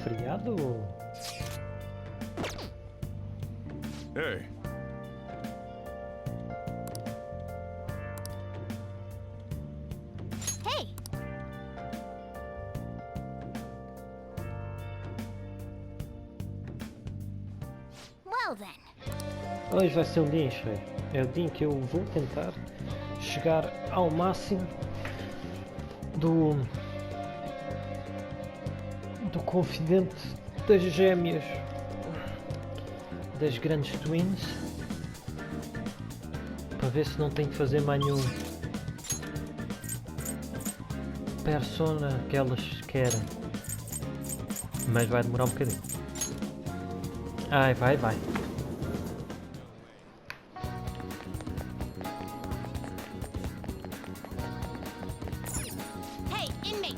feriado? Hey. Hey! Well then. Hoje vai ser um dia cheio. É o dia em que eu vou tentar chegar ao máximo do confidente das gêmeas, das grandes twins, para ver se não tenho que fazer mais nenhum persona que elas querem, mas vai demorar um bocadinho. Ai, vai. Hey, inmate!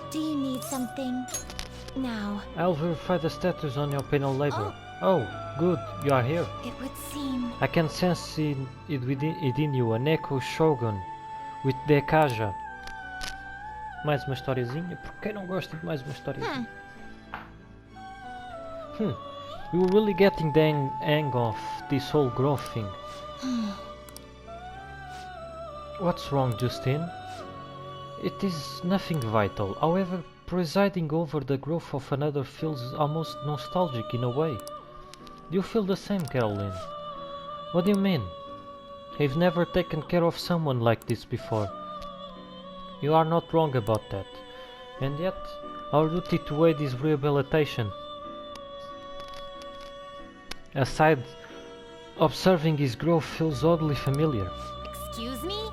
Do you need something? Now, I'll verify the status on your penal label. Oh, good, you are here. it would seem... I can sense it within you, an echo shogun with Dekaja. Mais uma historiazinha? Por quem não gosta de mais uma historiazinha? You're really getting the hang of this whole growth thing. What's wrong, Justine? It is nothing vital. However, presiding over the growth of another feels almost nostalgic in a way. Do you feel the same, Caroline? What do you mean? I've never taken care of someone like this before. You are not wrong about that. And yet, our duty to aid is rehabilitation. Aside, observing his growth feels oddly familiar. Excuse me?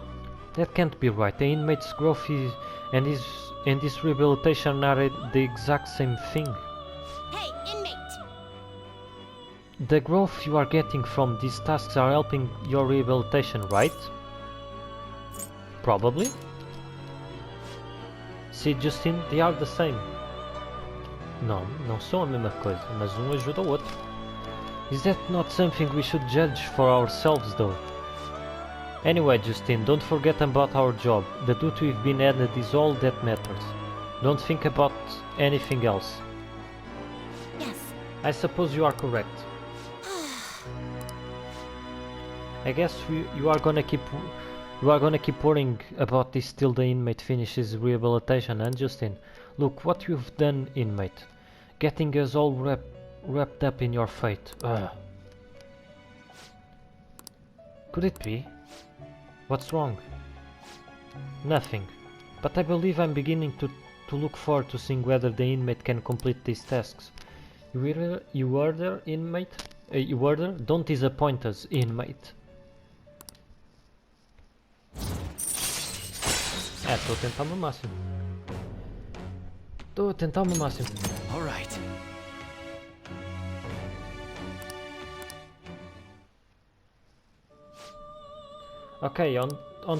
That can't be right. The inmate's growth and his rehabilitation are the exact same thing. Hey, inmate! The growth you are getting from these tasks are helping your rehabilitation, right? Probably. See, Justine, they are the same. Não são a mesma coisa, mas um ajuda o outro. Is that not something we should judge for ourselves, though? Anyway, Justine, don't forget about our job. The duty we've been handed is all that matters. Don't think about anything else. Yes. I suppose you are correct. I guess you are gonna keep worrying about this till the inmate finishes rehabilitation, and Justine, look what you've done, inmate. Getting us all wrapped up in your fate. Ugh. Could it be? What's wrong? Nothing. But I believe I'm beginning to look forward to seeing whether the inmate can complete these tasks. You order, inmate? You order? Don't disappoint us, inmate. Estou a tentar o meu máximo. Estou a tentar o meu máximo. All right. Okay, on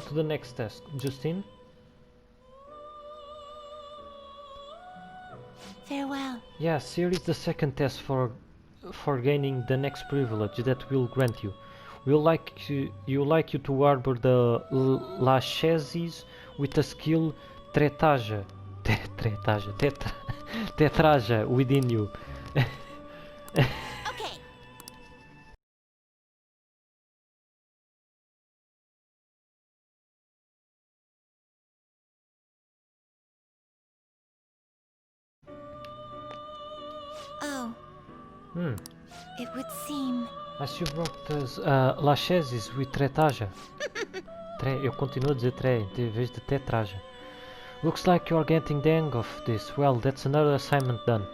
to the next task. Justine? Farewell. Yes, here is the second test for gaining the next privilege that we'll grant you. We'll like you to harbor the lachesis with a skill tetraja within you. Okay. Oh, it would seem... As you brought us lachesis with tretaja. Eu continuo a dizer tre em vez de tetraja. Looks like you are getting the hang of this. Well, that's another assignment done.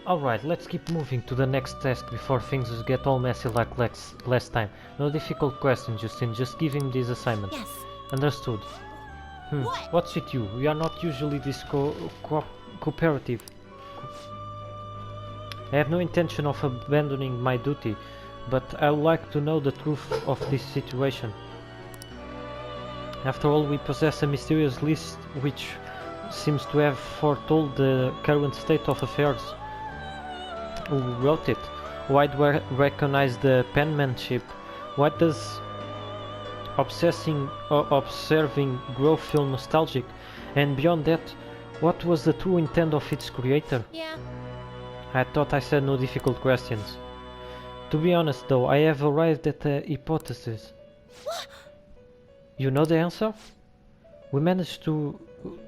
Alright, let's keep moving to the next task before things get all messy like last time. No difficult questions, Justin, just give him this assignment. Yes. Understood. What? What's with you? We are not usually this cooperative. I have no intention of abandoning my duty, but I would like to know the truth of this situation. After all, we possess a mysterious list which seems to have foretold the current state of affairs. Who wrote it? Why do I recognize the penmanship? Why does observing growth feel nostalgic? And beyond that, what was the true intent of its creator? Yeah. I thought I said no difficult questions. To be honest though, I have arrived at a hypothesis. What? You know the answer? We managed to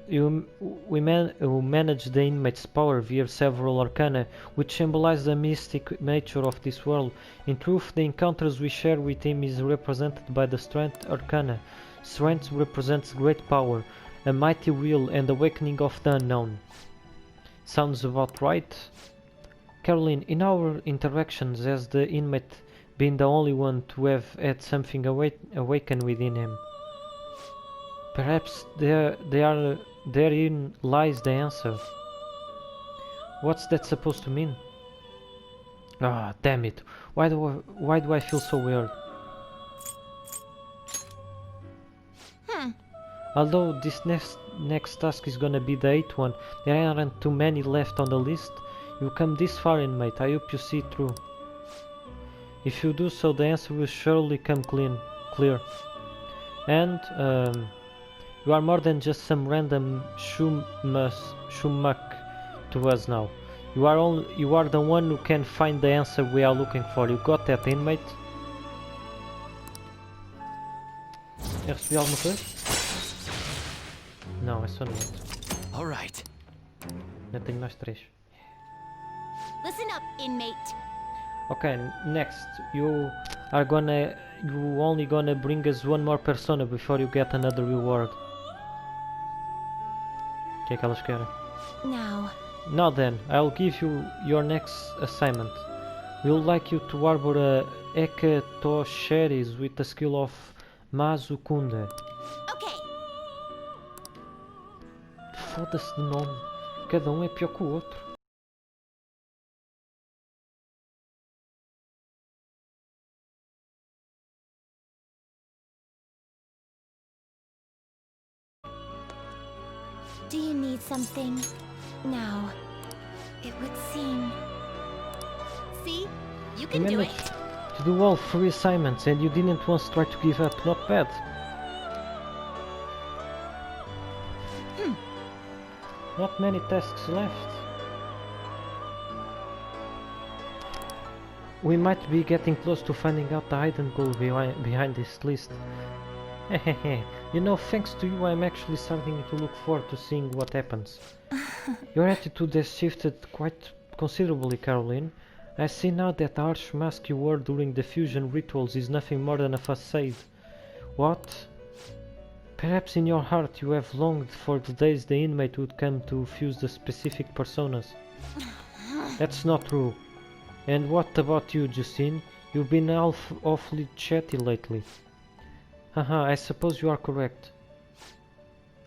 manage the inmate's power via several arcana, which symbolize the mystic nature of this world. In truth, the encounters we share with him is represented by the Strength arcana. Strength represents great power, a mighty will, and awakening of the unknown. Sounds about right? Caroline, in our interactions, has the inmate been the only one to have had something awaken within him? Perhaps therein lies the answer. What's that supposed to mean? Ah, damn it! Why do I feel so weird? Although this next task is gonna be the 8th one, there aren't too many left on the list. You come this far, inmate. I hope you see it through. If you do so, the answer will surely come clear. And you are more than just some random schmuck to us now. You are the one who can find the answer we are looking for. You got that, inmate? Eu recebi alguma coisa? Não, é só no outro. All right. Já tenho mais 3. Listen up, inmate. Okay, next you only gonna bring us one more persona before you get another reward. O que é que elas querem? Now then, I'll give you your next assignment. We would like you to harbor a Ekatosheris with the skill of Mazukunde. Okay. Foda-se de nome. Cada um é pior que o outro. Do you need something? Now, it would seem. See? You can do it. Managed to do all 3 assignments and you didn't once try to give up. Not bad. Not many tasks left. We might be getting close to finding out the hidden goal behind this list. Hehehe, you know, thanks to you I'm actually starting to look forward to seeing what happens. Your attitude has shifted quite considerably, Caroline. I see now that the harsh mask you wore during the fusion rituals is nothing more than a facade. What? Perhaps in your heart you have longed for the days the inmate would come to fuse the specific personas. That's not true. And what about you, Justine? You've been awfully chatty lately. Haha, I suppose you are correct.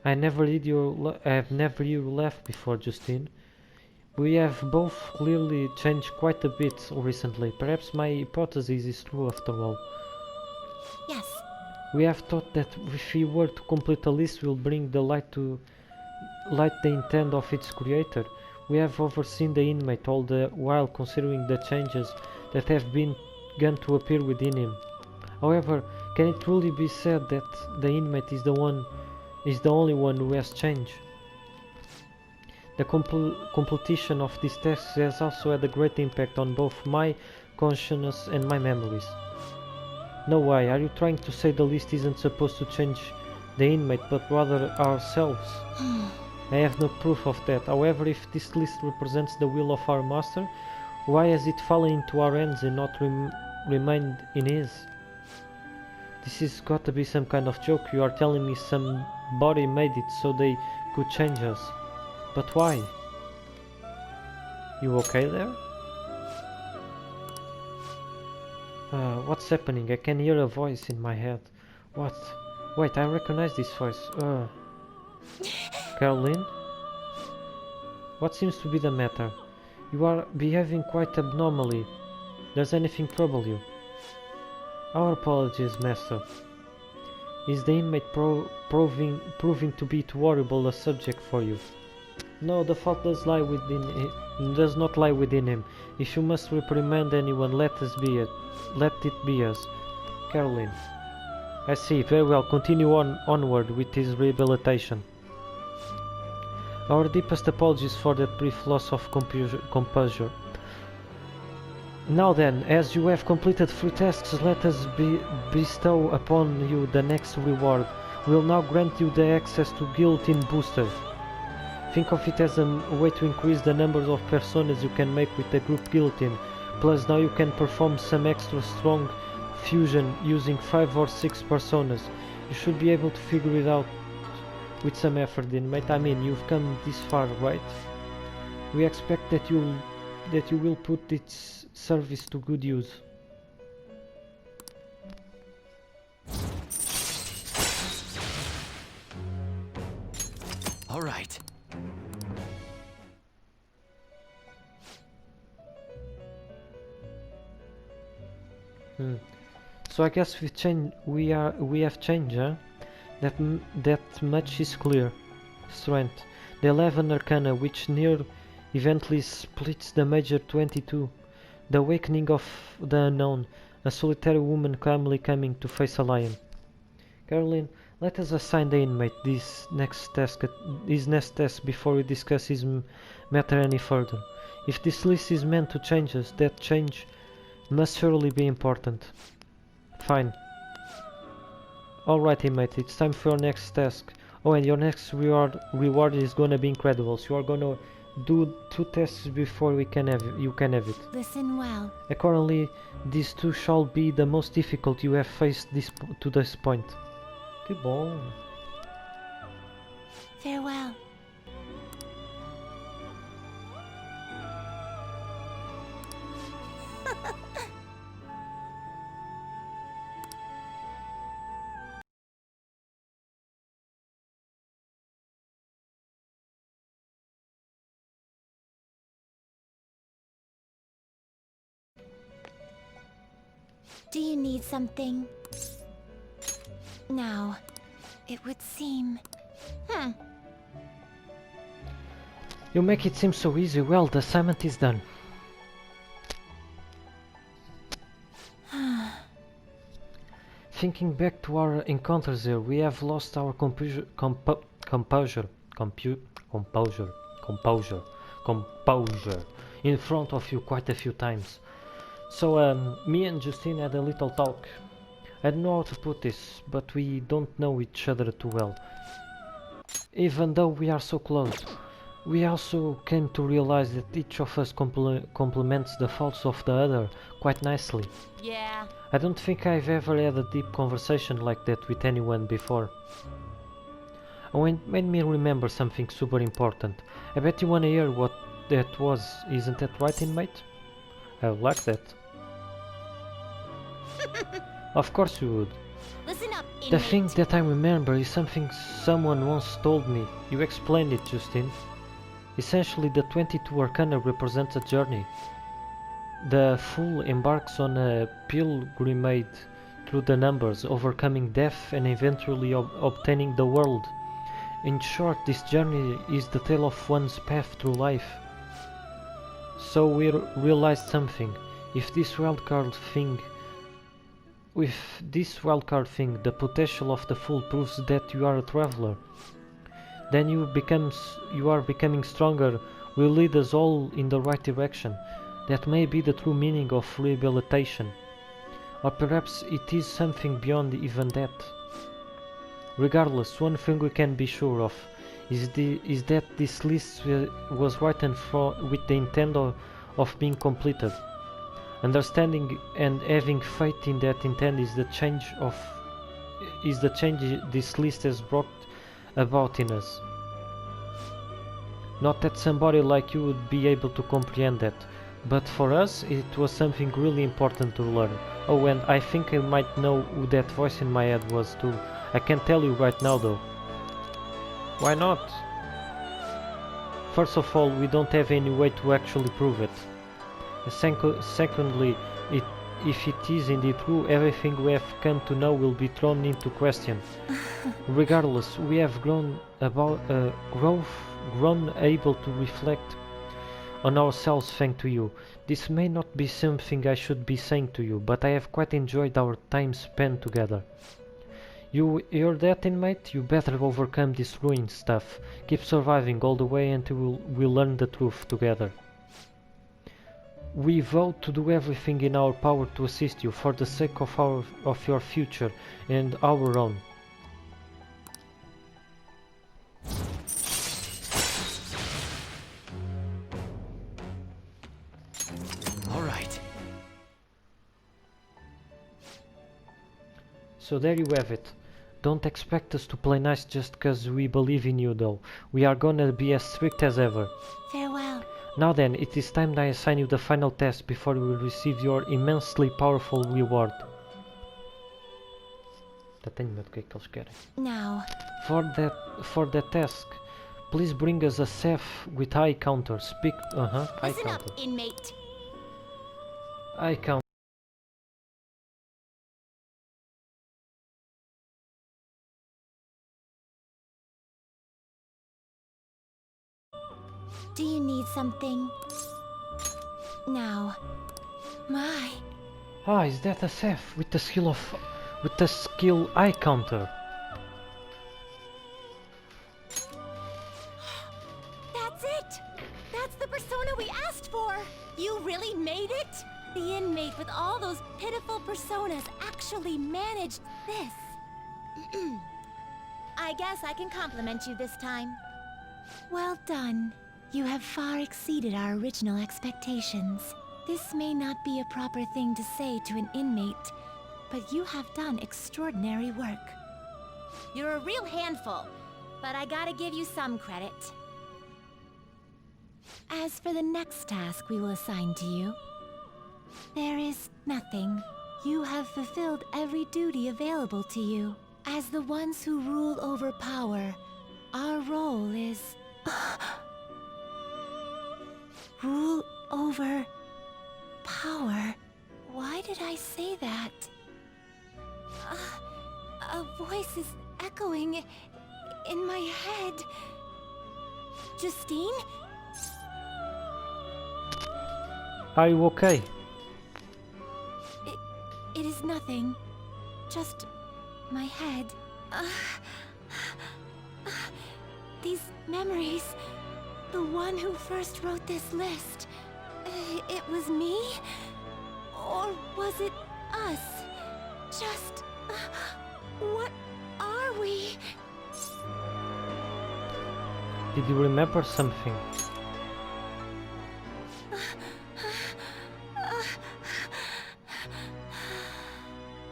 I have never heard you laugh before, Justine. We have both clearly changed quite a bit recently. Perhaps my hypothesis is true after all. Yes. We have thought that if we were to complete a list, we'll bring the light the intent of its creator. We have overseen the inmate all the while considering the changes that have begun to appear within him. However, can it truly be said that the inmate is the only one who has changed? The completion of this test has also had a great impact on both my consciousness and my memories. No way, are you trying to say the list isn't supposed to change the inmate but rather ourselves? I have no proof of that. However, if this list represents the will of our master, why has it fallen into our hands and not remained in his? This has got to be some kind of joke. You are telling me somebody made it so they could change us. But why? You okay there? What's happening? I can hear a voice in my head. What? Wait, I recognize this voice. Caroline? What seems to be the matter? You are behaving quite abnormally. Does anything trouble you? Our apologies, master. Is the inmate proving to be too horrible a subject for you? No, the fault does not lie within him. If you must reprimand anyone, let it be us. Caroline. I see, very well. Continue onward with his rehabilitation. Our deepest apologies for that brief loss of composure. Now then, as you have completed 3 tasks, let us bestow upon you the next reward. We will now grant you the access to Guillotine Booster. Think of it as a way to increase the numbers of personas you can make with the group Guillotine. Plus, now you can perform some extra strong fusion using 5 or 6 personas. You should be able to figure it out with some effort, inmate. I mean, you've come this far, right? We expect that you will put its service to good use. All right. So I guess we have changed, huh? That much is clear. Strength. The 11 Arcana, which near eventually splits the major 22. The awakening of the unknown. A solitary woman calmly coming to face a lion. Caroline, let us assign the inmate his next task before we discuss his matter any further. If this list is meant to change us, that change must surely be important. Fine. Alright, inmate, it's time for your next task. Oh, and your next reward is gonna be incredible. So you are gonna do 2 tests before you can have it. Listen well. Accordingly, these 2 shall be the most difficult you have faced to this point. Que bom. Farewell. Do you need something? Now, it would seem... You make it seem so easy. Well, the assignment is done. Thinking back to our encounters here, we have lost our composure in front of you quite a few times. So me and Justine had a little talk. I don't know how to put this, but we don't know each other too well. Even though we are so close, we also came to realize that each of us complements the faults of the other quite nicely. Yeah. I don't think I've ever had a deep conversation like that with anyone before. Oh, and made me remember something super important. I bet you wanna hear what that was, isn't that right, inmate? I would like that. Of course you would. Listen up, The inmate. thing that I remember is something someone once told me. You explained it, Justine. Essentially, the 22 Arcana represents a journey. The Fool embarks on a pilgrimage through the numbers, overcoming death and eventually obtaining the world. In short, this journey is the tale of one's path through life. So we realized something. If this wildcard thing, the potential of the Fool proves that you are a traveler, then you are becoming stronger, will lead us all in the right direction. That may be the true meaning of rehabilitation. Or perhaps it is something beyond even that. Regardless, one thing we can be sure of is that this list was written with the intent of being completed. Understanding and having faith in that intent is the change of is the change this list has brought about in us. Not that somebody like you would be able to comprehend that, but for us it was something really important to learn. Oh, and I think I might know who that voice in my head was too. I can't tell you right now though. Why not? First of all, we don't have any way to actually prove it. Secondly, if it is indeed true, everything we have come to know will be thrown into question. Regardless, we have grown able to reflect on ourselves thanks to you. This may not be something I should be saying to you, but I have quite enjoyed our time spent together. You hear that, inmate? You better overcome this ruined stuff. Keep surviving all the way until we learn the truth together. We vow to do everything in our power to assist you for the sake of your future and our own. All right. So there you have it. Don't expect us to play nice just cause we believe in you though. We are gonna be as strict as ever. Farewell. Now then, it is time that I assign you the final test before you will receive your immensely powerful reward. Já tenho medo do que é que eles querem. Now. For that task, please bring us a safe with eye counter. Speak. Eye Listen counter. up, inmate. Eye counter. Do you need something? Now. My. Ah, is that a safe with the skill eye counter? That's it! That's the persona we asked for! You really made it? The inmate with all those pitiful personas actually managed this. I guess I can compliment you this time. Well done. You have far exceeded our original expectations. This may not be a proper thing to say to an inmate, but you have done extraordinary work. You're a real handful, but I gotta give you some credit. As for the next task we will assign to you, there is nothing. You have fulfilled every duty available to you. As the ones who rule over power, our role is... rule over... power. Why did I say that? A voice is echoing in my head. Justine? Are you okay? It is nothing. Just my head. These memories. The one who first wrote this list. It was me? Or was it us? Just... what are we? Did you remember something?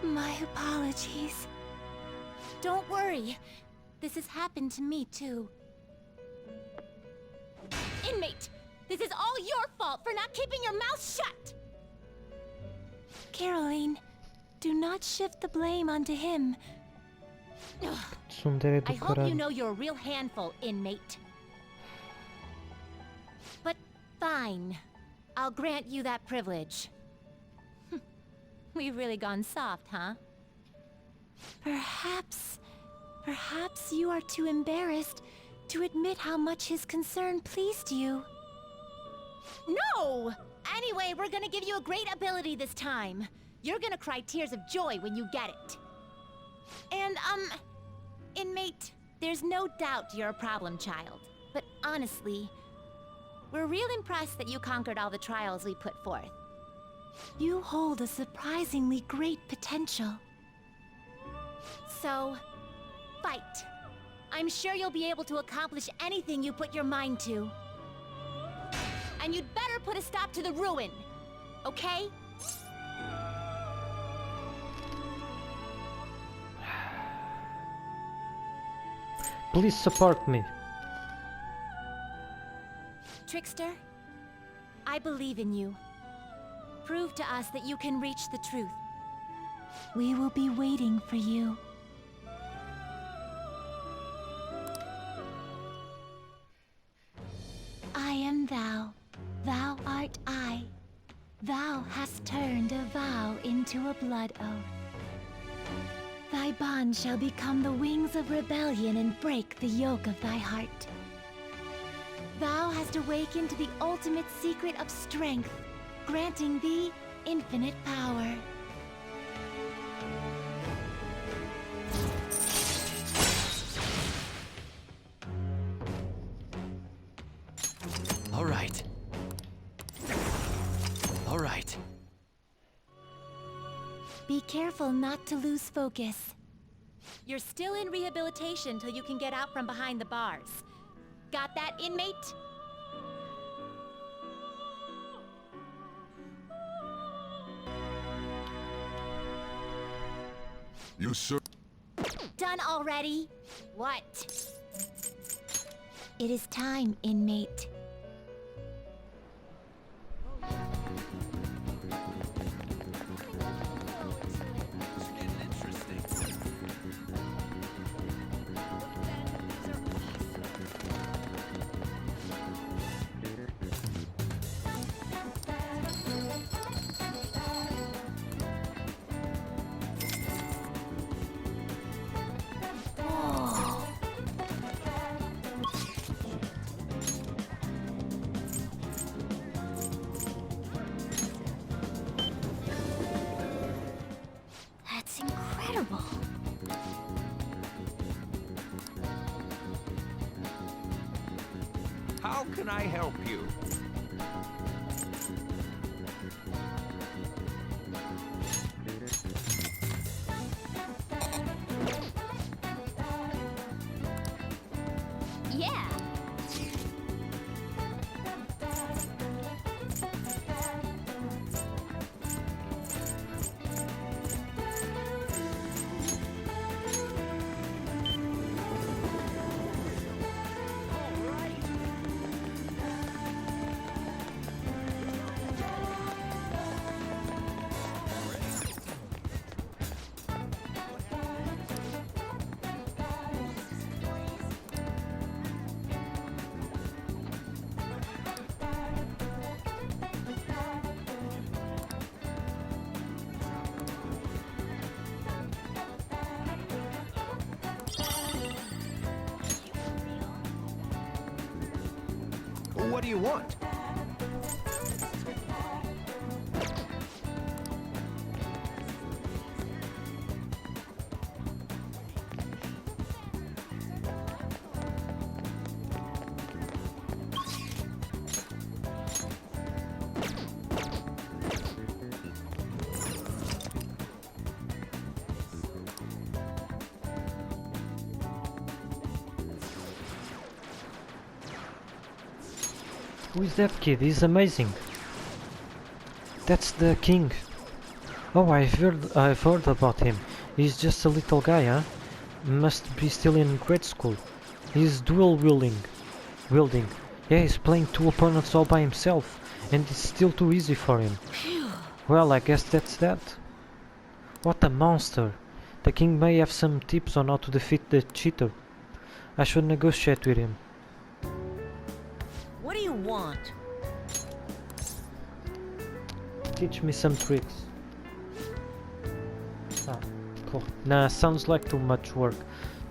My apologies. Don't worry. This has happened to me too. Inmate! This is all your fault for not keeping your mouth shut! Caroline, do not shift the blame onto him. Tsundere do I hope you caralho. know you're a real handful, inmate. But fine. I'll grant you that privilege. We've really gone soft, huh? Perhaps you are too embarrassed to admit how much his concern pleased you. No! Anyway, we're gonna give you a great ability this time. You're gonna cry tears of joy when you get it. And, inmate, there's no doubt you're a problem child. But honestly, we're real impressed that you conquered all the trials we put forth. You hold a surprisingly great potential. So, fight. I'm sure you'll be able to accomplish anything you put your mind to. And you'd better put a stop to the ruin, okay? Please support me. Trickster, I believe in you. Prove to us that you can reach the truth. We will be waiting for you. I am thou, thou art I. Thou hast turned a vow into a blood oath. Thy bond shall become the wings of rebellion and break the yoke of thy heart. Thou hast awakened to the ultimate secret of strength, granting thee infinite power. All right. All right. Be careful not to lose focus. You're still in rehabilitation till you can get out from behind the bars. Got that, inmate? You sir. Done already? What? It is time, inmate. It's getting interesting. That's incredible. How can I help you? Yeah. What do you want? Who is that kid? He's amazing. That's the king. Oh, I've heard about him. He's just a little guy, huh? Must be still in grade school. He's wielding. Yeah, he's playing two opponents all by himself, and it's still too easy for him. Well, I guess that's that. What a monster. The king may have some tips on how to defeat the cheater. I should negotiate with him. What do you want? Teach me some tricks. Ah, cool. Nah, sounds like too much work.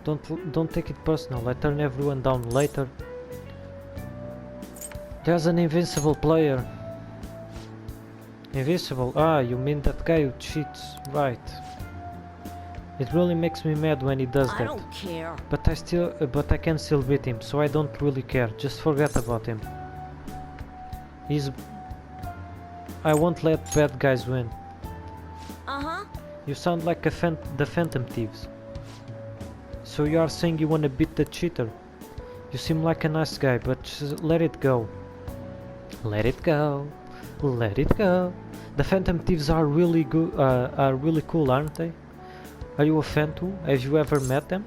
Don't take it personal. I turn everyone down later. There's an invincible player. Invincible? Ah, you mean that guy who cheats, right? It really makes me mad when he does I that. don't care. But I can still beat him, so I don't really care. Just forget about him. I won't let bad guys win. Uh-huh. You sound like the Phantom Thieves. So you are saying you wanna beat the cheater? You seem like a nice guy, but just let it go. Let it go. Let it go. The Phantom Thieves are really good. Are really cool, aren't they? Are you a fan too? Have you ever met them?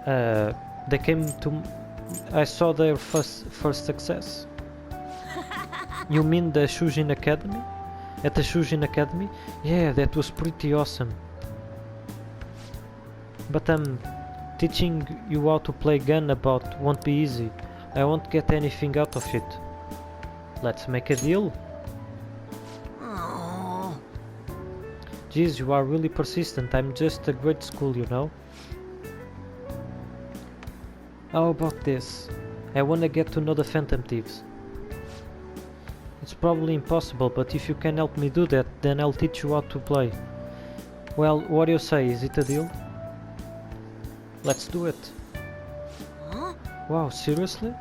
They came to. I saw their first success. You mean the Shujin Academy? At the Shujin Academy? Yeah, that was pretty awesome. But teaching you how to play gun about won't be easy. I won't get anything out of it. Let's make a deal. Oh. Geez, you are really persistent. I'm just a grade school, you know. How about this? I wanna get to know the Phantom Thieves. It's probably impossible, but if you can help me do that, then I'll teach you how to play. Well, what do you say? Is it a deal? Let's do it. Huh? Wow, seriously?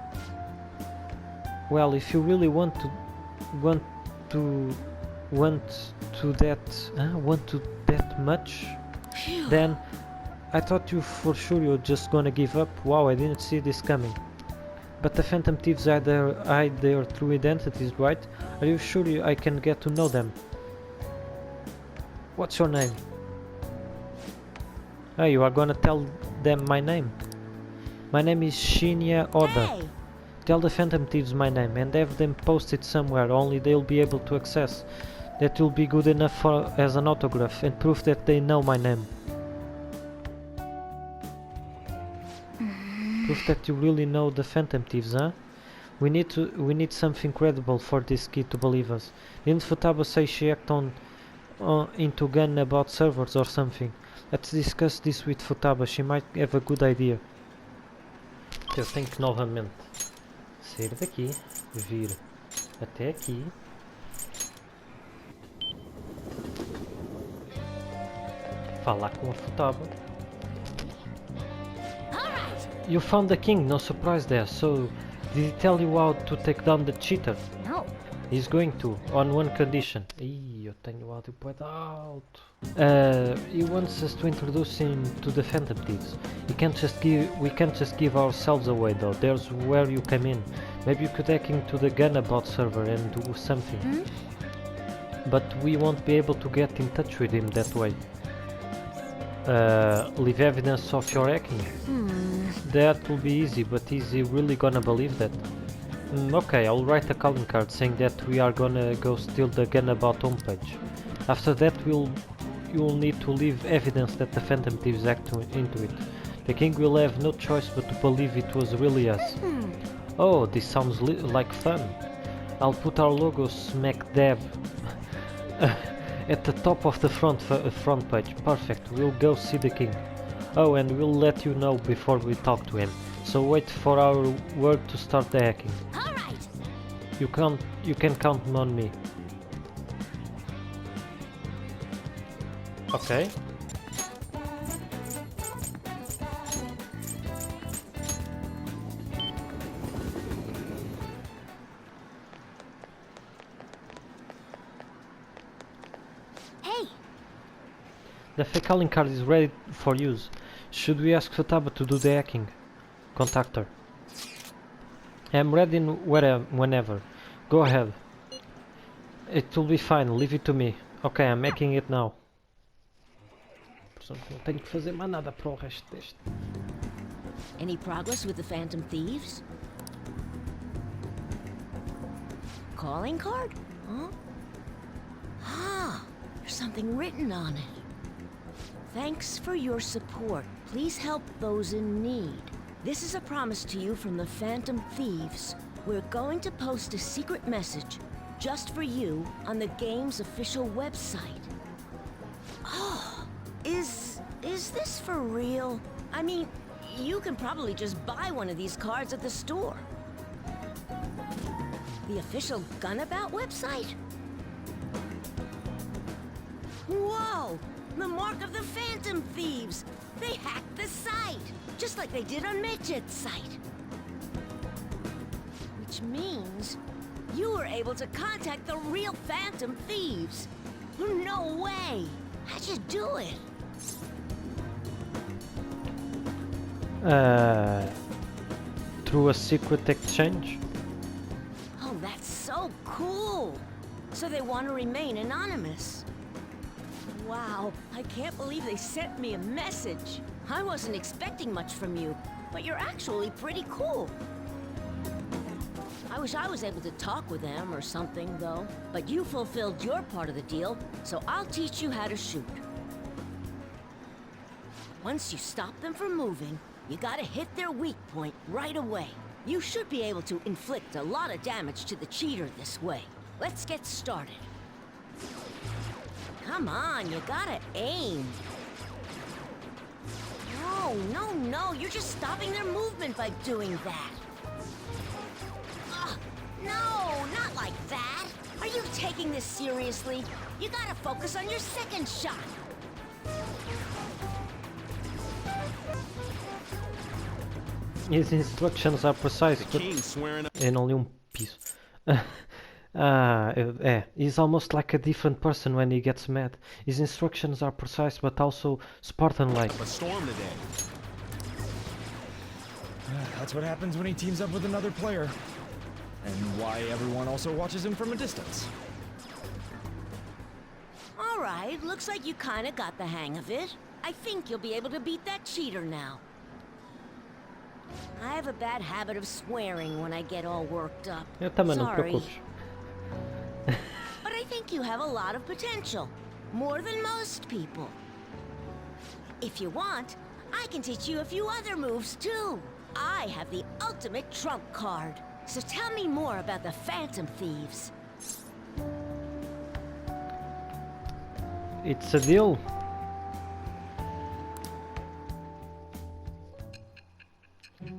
Well, if you really want to that much, Phew. then I thought you for sure you're just gonna give up. Wow, I didn't see this coming. But the Phantom Thieves hide their true identities, right? Are you sure I can get to know them? What's your name? Oh, you are gonna tell them my name. My name is Shinya Oda. Hey! Tell the Phantom Thieves my name and have them post it somewhere, only they'll be able to access. That will be good enough as an autograph and proof that they know my name. Proof that you really know the Phantom Thieves, huh? We need something credible for this kid to believe us. Didn't Futaba say she acted into gun about servers or something? Let's discuss this with Futaba, she might have a good idea. Eu tenho que novamente sair daqui, vir até aqui. Falar com a Futaba. You found the king, no surprise there, so did he tell you how to take down the cheater? No. He's going to, on one condition. Ih, eu tenho o áudio bué de alto. He wants us to introduce him to the Phantom Thieves. We can't just give ourselves away though, there's where you come in. Maybe you could hack into the Gunabout server and do something. But we won't be able to get in touch with him that way. Leave evidence of your hacking. That will be easy, but is he really gonna believe that? Okay, I'll write a calling card saying that we are gonna go steal the Gunabout homepage. After that you'll need to leave evidence that the Phantom Thieves hacked into it. The king will have no choice but to believe it was really us. Oh, this sounds like fun. I'll put our logo smack dab at the top of the front page. Perfect, we'll go see the king. Oh, and we'll let you know before we talk to him. So wait for our word to start the hacking. All right. You can count on me. Okay. Hey! The fake calling card is ready for use. Should we ask Futaba to do the hacking? Contact her. I'm ready whenever. Go ahead. It will be fine, leave it to me. Ok, I'm making it now. Portanto, não tenho que fazer mais nada para o resto deste. Any progress with the Phantom Thieves? Calling card? Huh? Ah, there's something written on it. Thanks for your support. Please help those in need. This is a promise to you from the Phantom Thieves. We're going to post a secret message just for you on the game's official website. Oh, is this for real? I mean, you can probably just buy one of these cards at the store. The official Gunabout website? Whoa! The mark of the Phantom Thieves! They hacked the site! Just like they did on Midget's site. Which means you were able to contact the real Phantom Thieves. No way! How'd you do it? Through a secret exchange? Oh, that's so cool! So they want to remain anonymous. Wow, I can't believe they sent me a message. I wasn't expecting much from you, but you're actually pretty cool. I wish I was able to talk with them or something, though. But you fulfilled your part of the deal, so I'll teach you how to shoot. Once you stop them from moving, you gotta hit their weak point right away. You should be able to inflict a lot of damage to the cheater this way. Let's get started. Come on, you gotta aim. No, you're just stopping their movement by doing that. No, not like that. Are you taking this seriously? You gotta focus on your second shot. His instructions are precise, The but king's swearing up. only piece. He's almost like a different person when he gets mad. His instructions are precise, but also Spartan-like. A storm today. That's what happens when he teams up with another player. And why everyone also watches him from a distance. All right, looks like you kinda got the hang of it. I think you'll be able to beat that cheater now. I have a bad habit of swearing when I get all worked up. Eu também não te Sorry. preocupes. But I think you have a lot of potential. More than most people. If you want, I can teach you a few other moves too. I have the ultimate trump card. So tell me more about the Phantom Thieves. It's a deal.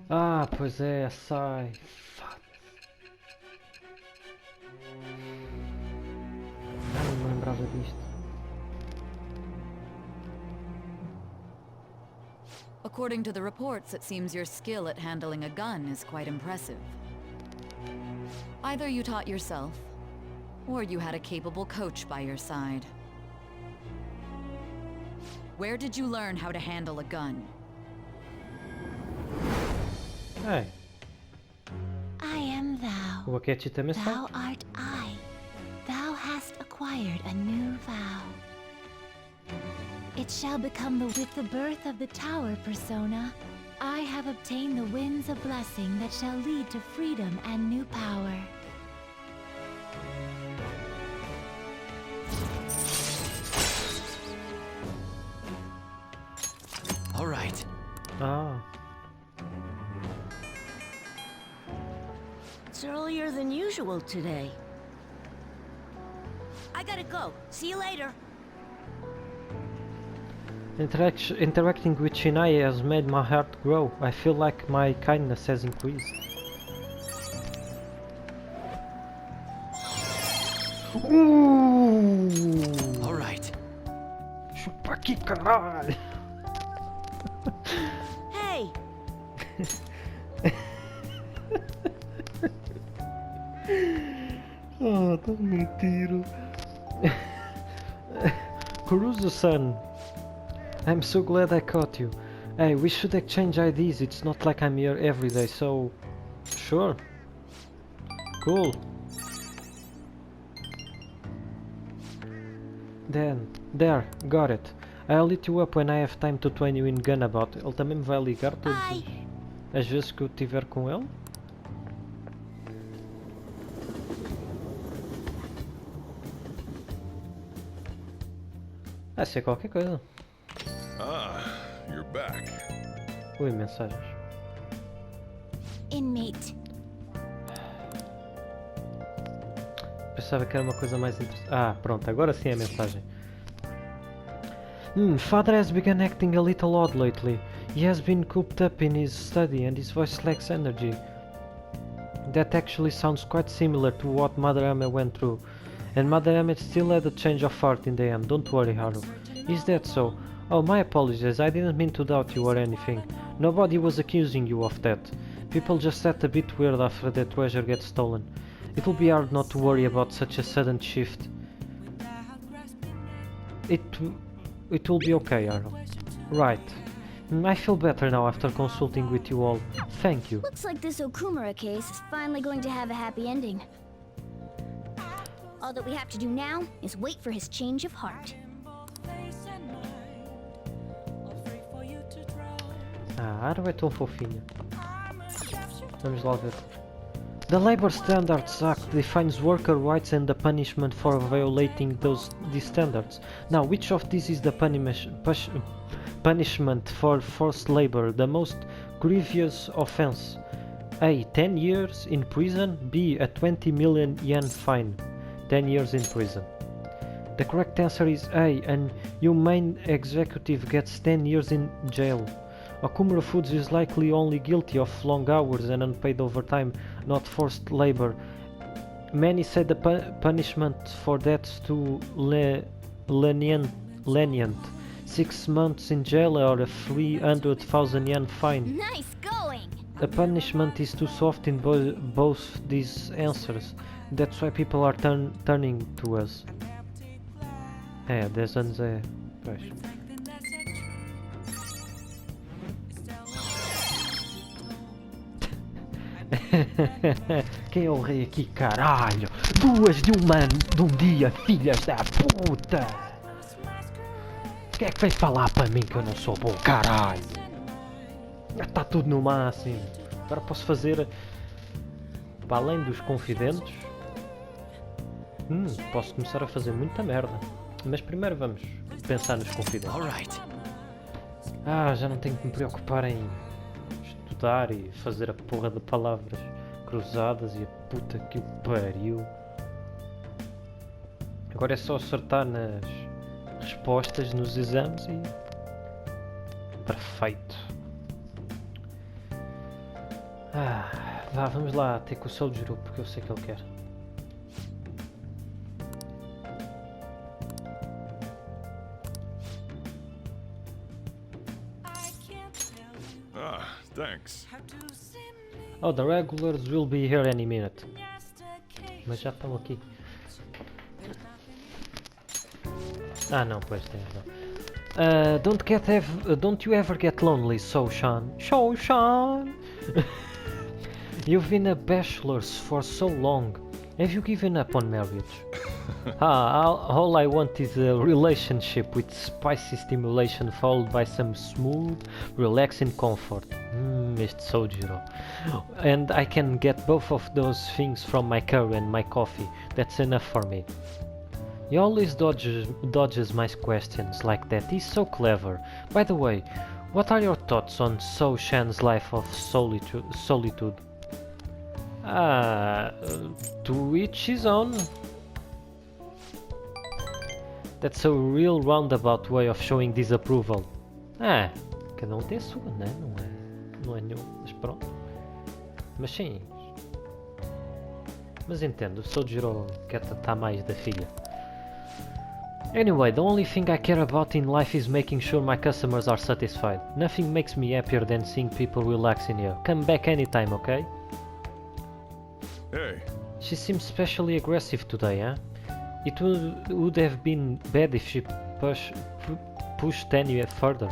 Ah, pois é, sai. Fuck. Não me lembrava disto. According to the reports, it seems your skill at handling a gun is quite impressive. Either you taught yourself, or you had a capable coach by your side. Where did you learn how to handle a gun? Ei, I am thou. o Akechi também sabe. Thou art I. Thou hast acquired a new vow. It shall become with the birth of the tower persona. I have obtained the winds of blessing that shall lead to freedom and new power. All right. Ah, It's earlier than usual today. I gotta go. See you later. interacting with Shinai has made my heart grow. I feel like my kindness has increased. All right. Chupa aqui, caralho! Hey, Oh, dá-me um tiro. Kuruzu-san, I'm so glad I caught you. Hey, we should exchange IDs. It's not like I'm here every day, so... Sure. Cool. Then, there, got it. I'll hit you up when I have time to train you in Gunabout. Ele também me vai ligar todas bye. as vezes que eu estiver com ele. Vai ser qualquer coisa. Ah, you're back. Ui, mensagens. Inmate. Pensava que era uma coisa mais interessante. Ah, pronto, agora sim é a mensagem. Father has begun acting a little odd lately. He has been cooped up in his study and his voice lacks energy. That actually sounds quite similar to what Mother Ame went through. And Mother Ame still had a change of heart in the end, don't worry, Haru. Is that so? Oh, my apologies, I didn't mean to doubt you or anything. Nobody was accusing you of that. People just act a bit weird after the treasure gets stolen. It will be hard not to worry about such a sudden shift. It will be okay, Haru. Right. I feel better now after consulting with you all. Thank you. Looks like this Okumura case is finally going to have a happy ending. All that we have to do now is wait for his change of heart. Ah, não é tão fofinha. Vamos lá ver. The Labor Standards Act defines worker rights and the punishment for violating these standards. Now, which of these is the punishment for forced labor? The most grievous offense? A. 10 years in prison. B. A 20 million yen fine. 10 years in prison. The correct answer is A. An humane executive gets 10 years in jail. Okumura Foods is likely only guilty of long hours and unpaid overtime, not forced labor. Many say the punishment for that's too lenient. 6 months in jail or a 300,000 yen fine. Nice going! The punishment is too soft in both these answers. That's why people are turning to us. 10 anos é... Pois. Quem é o rei aqui, caralho? Duas de um dia, filhas da puta! Quem é que vem falar para mim que eu não sou bom, caralho? Está tudo no máximo. Agora posso fazer, para além dos confidentes, posso começar a fazer muita merda. Mas primeiro vamos pensar nos confidentes. Ah, já não tenho que me preocupar em estudar e fazer a porra de palavras cruzadas e a puta que o pariu. Agora é só acertar nas respostas nos exames e... perfeito. Vá, vamos lá ter com o Soljiro porque eu sei que ele quer. Ah, thanks. Oh, the regulars will be here any minute. Mas já estão aqui. Ah não, pois tem razão. Don't you ever get lonely, Soshan? Soshan! You've been a bachelor for so long. Have you given up on marriage? All I want is a relationship with spicy stimulation followed by some smooth, relaxing comfort. Este Soujiro. And I can get both of those things from my curry and my coffee. That's enough for me. He always dodges my questions like that. He's so clever. By the way, what are your thoughts on So Shan's life of solitude? To each his own. That's a real roundabout way of showing disapproval. Cada um tem a sua, né? Não é nenhum, mas pronto. Mas sim. Mas entendo, o Soujiro quer tratar mais da filha. Anyway, the only thing I care about in life is making sure my customers are satisfied. Nothing makes me happier than seeing people relaxing here. Come back anytime, okay? Hey. She seems especially aggressive today, huh? It would have been bad if she pushed any further.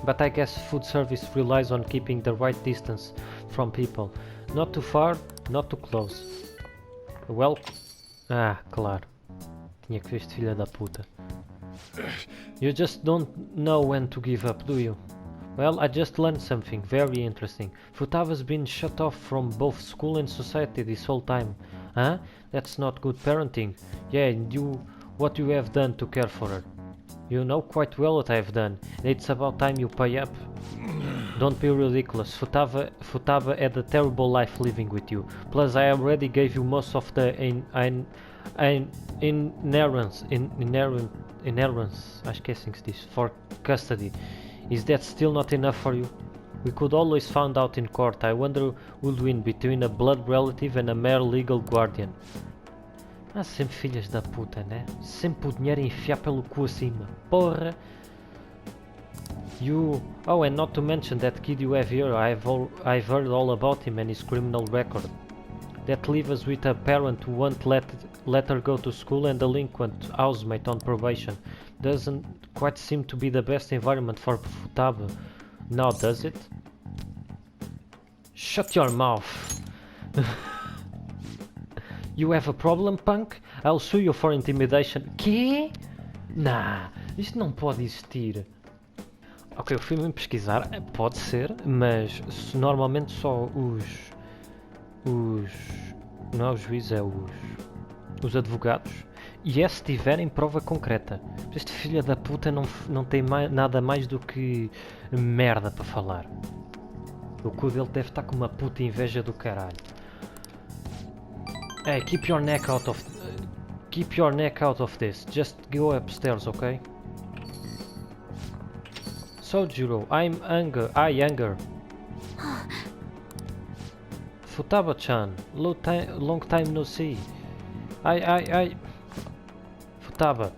But I guess food service relies on keeping the right distance from people. Not too far, not too close. Well... claro. Tinha que ver este filho da puta. You just don't know when to give up, do you? Well, I just learned something very interesting. Futava's been shut off from both school and society this whole time. Huh? That's not good parenting. Yeah, and what you have done to care for her. You know quite well what I've done. It's about time you pay up. Don't be ridiculous. Futaba had a terrible life living with you. Plus, I already gave you most of the inheritance, acho que é assim que se diz, for custody. Is that still not enough for you? We could always find out in court. I wonder who'd win between a blood relative and a mere legal guardian. Sempre filhas da puta, né? Sempre o dinheiro a enfiar pelo cu acima. Porra! Oh, and not to mention that kid you have here. I've heard all about him and his criminal record. That leaves us with a parent who won't let her go to school and a delinquent housemate on probation. Doesn't quite seem to be the best environment for Futaba. Now, does it? Shut your mouth! You have a problem, punk? I'll sue you for intimidation. Quê? Nah, isto não pode existir. Ok, eu fui-me pesquisar, pode ser, mas normalmente só os... Não é os juízes, é os advogados. E é se tiverem prova concreta. Este filho da puta não tem nada mais do que merda para falar. O cu dele deve estar com uma puta inveja do caralho. Hey, keep your neck out of this. Just go upstairs, okay? Sojiro, I anger. Futaba-chan, long time no see. I... Futaba.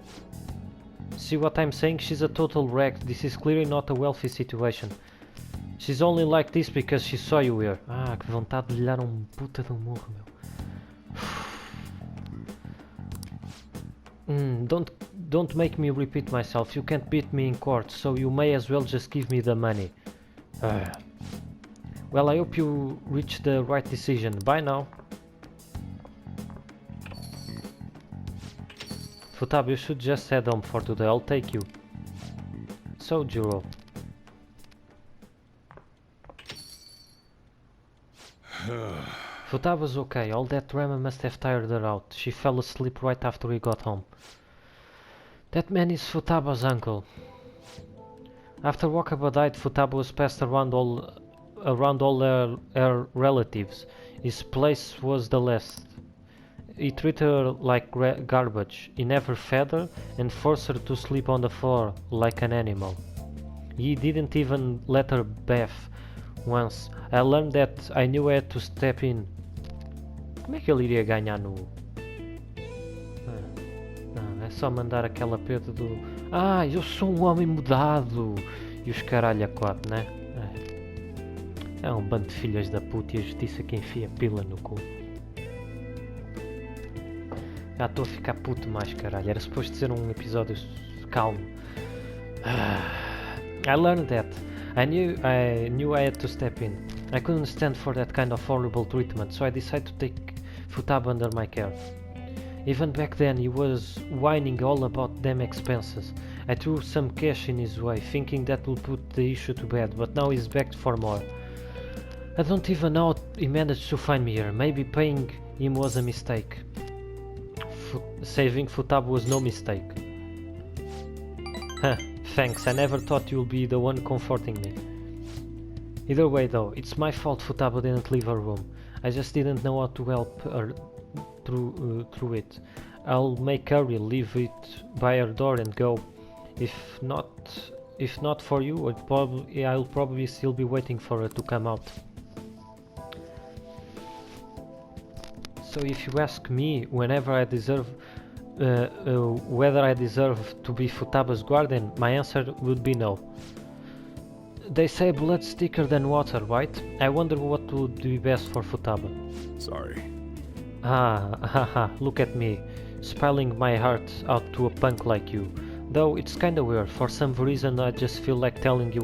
See what I'm saying? She's a total wreck. This is clearly not a wealthy situation. She's only like this because she saw you here. Ah, que vontade de lhe dar puta de murro, meu. Don't make me repeat myself. You can't beat me in court, so you may as well just give me the money. Well, I hope you reach the right decision. Bye now. Futaba, you should just head home for today. I'll take you. Sojiro. Futaba's okay. All that drama must have tired her out. She fell asleep right after we got home. That man is Futaba's uncle. After Wakaba died, Futaba was passed around all her relatives. His place was the last. He treated her like garbage. He never fed her and forced her to sleep on the floor like an animal. He didn't even let her bath once. I learned that I knew I had to step in. Como é que ele iria ganhar no... Não, é só mandar aquela preta do... Ah, eu sou um homem mudado! E os caralho a quatro, né? É um bando de filhas da puta e a justiça que enfia pila no cu. Já estou a ficar puto mais, caralho. Era suposto ser um episódio calmo. I learned that. I knew I had to step in. I couldn't stand for that kind of horrible treatment, so I decided to take Futaba under my care. Even back then he was whining all about damn expenses. I threw some cash in his way, thinking that would put the issue to bed, but now he's begged for more. I don't even know how he managed to find me here. Maybe paying him was a mistake. Saving Futaba was no mistake. Huh, thanks, I never thought you'll be the one comforting me. Either way though, it's my fault Futaba didn't leave her room. I just didn't know how to help her through it. I'll make Curry leave it by her door and go. If not for you, I'll probably still be waiting for her to come out. So if you ask me whenever I deserve whether I deserve to be Futaba's guardian, my answer would be no. They say blood's thicker than water, right? I wonder what would be best for Futaba. Sorry. Haha, look at me, spilling my heart out to a punk like you. Though it's kinda weird, for some reason I just feel like telling you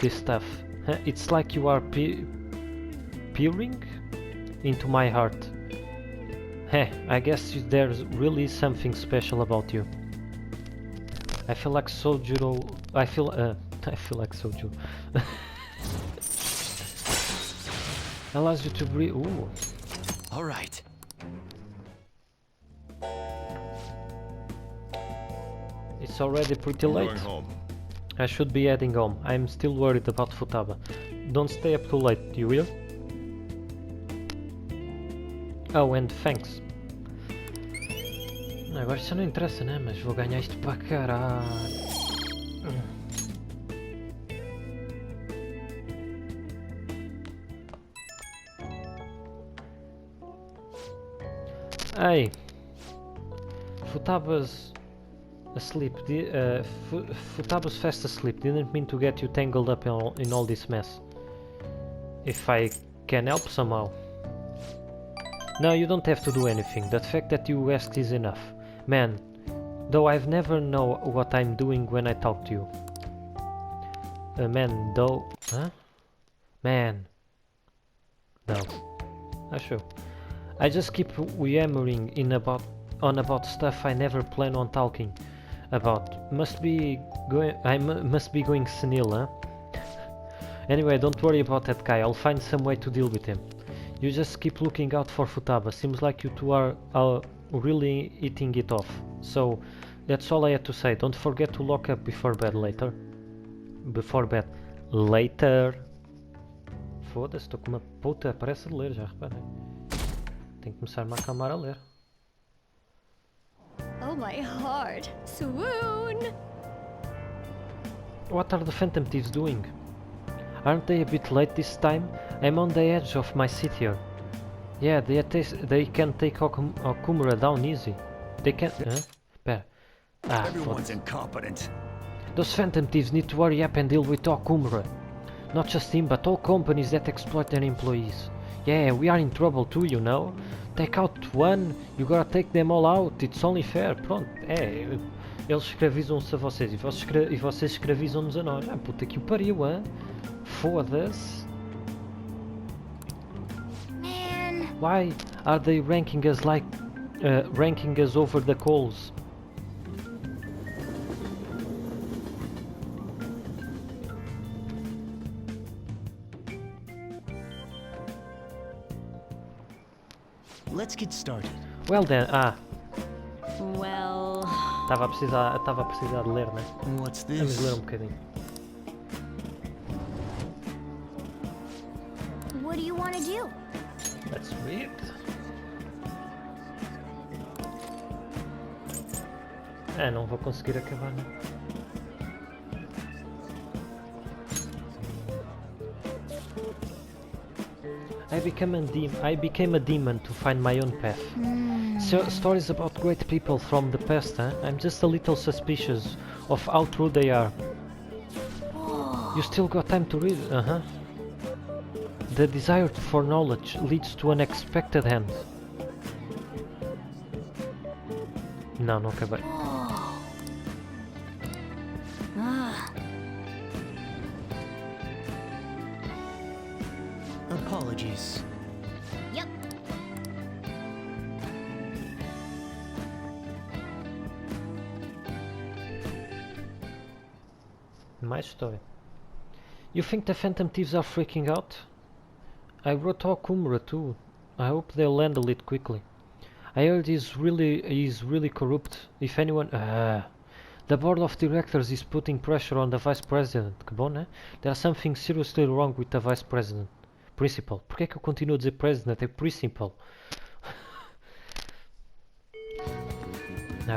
this stuff. It's like you are peering into my heart. I guess there's really something special about you. I feel like Sojiro. I feel like Sojiro. Allows you to breathe. Ooh. All right. It's already pretty I'm late. going home. I should be heading home. I'm still worried about Futaba. Don't stay up too late, you will? Oh, and thanks. Agora isso não interessa, né? Mas vou ganhar isto para caralho. Hey, Futaba's asleep. Futaba's fast asleep. Didn't mean to get you tangled up in all this mess. If I can help somehow. No, you don't have to do anything. The fact that you asked is enough. Man, though I've never know what I'm doing when I talk to you. Man, though... Huh? Man. No. Sure. I just keep yammering on about stuff I never plan on talking about? Must be going. Must be going senile, huh? Anyway, don't worry about that guy. I'll find some way to deal with him. You just keep looking out for Futaba. Seems like you two are really eating it off. So that's all I had to say. Don't forget to lock up before bed later. Before bed later. Foda-se, estou com uma puta pressa de ler, já reparei. Tenho que começar-me a acalmar a ler. Oh, my heart. Swoon! What are the Phantom Thieves doing? Aren't they a bit late this time? I'm on the edge of my seat here. Yeah, they can take Okumura down easy. They can... Huh? Pera. Ah, Everyone's incompetent. those Phantom Thieves need to hurry up and deal with Okumura. Not just him, but all companies that exploit their employees. Yeah, we are in trouble too, you know. Take out one, you gotta take them all out. It's only fair. Pronto, eles escravizam-se a vocês e vocês escravizam-nos a nós. Ah, puta que o pariu, hein? Foda-se. Man. Why are they ranking us like... ranking us over the coals? Let's get started. Well then, Well... estava a precisar de ler, né? What's Vamos ler this? bocadinho. What do you want to do? Let's read. Não vou conseguir acabar, né? I became a demon to find my own path. So, stories about great people from the past, huh? I'm just a little suspicious of how true they are. You still got time to read? Uh-huh. The desire for knowledge leads to unexpected ends. Não acabei. Apologies. Yep. Mais story. You think the Phantom Thieves are freaking out? I wrote Okumura too. I hope they'll handle it quickly. I heard he's really corrupt. If anyone... the board of directors is putting pressure on the vice president. Que bom, né? There's something seriously wrong with the vice president. Principal. Porquê é que eu continuo a dizer president? É principal.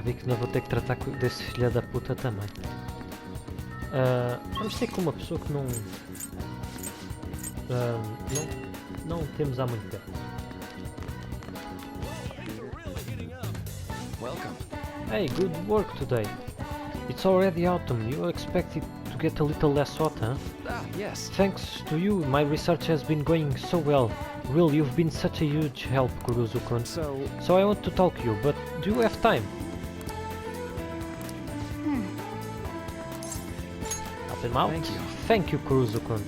Vi que não vou ter que tratar desse filho da puta também. Vamos ter com uma pessoa que não temos há muito tempo. Welcome. Hey, good work today. It's already autumn. You expect it to get a little less hot, huh? Ah, yes. Thanks to you, my research has been going so well. Really, you've been such a huge help, Kuruzu-kun. So I want to talk to you, but do you have time? Open mouth. Thank you, Kuruzu-kun.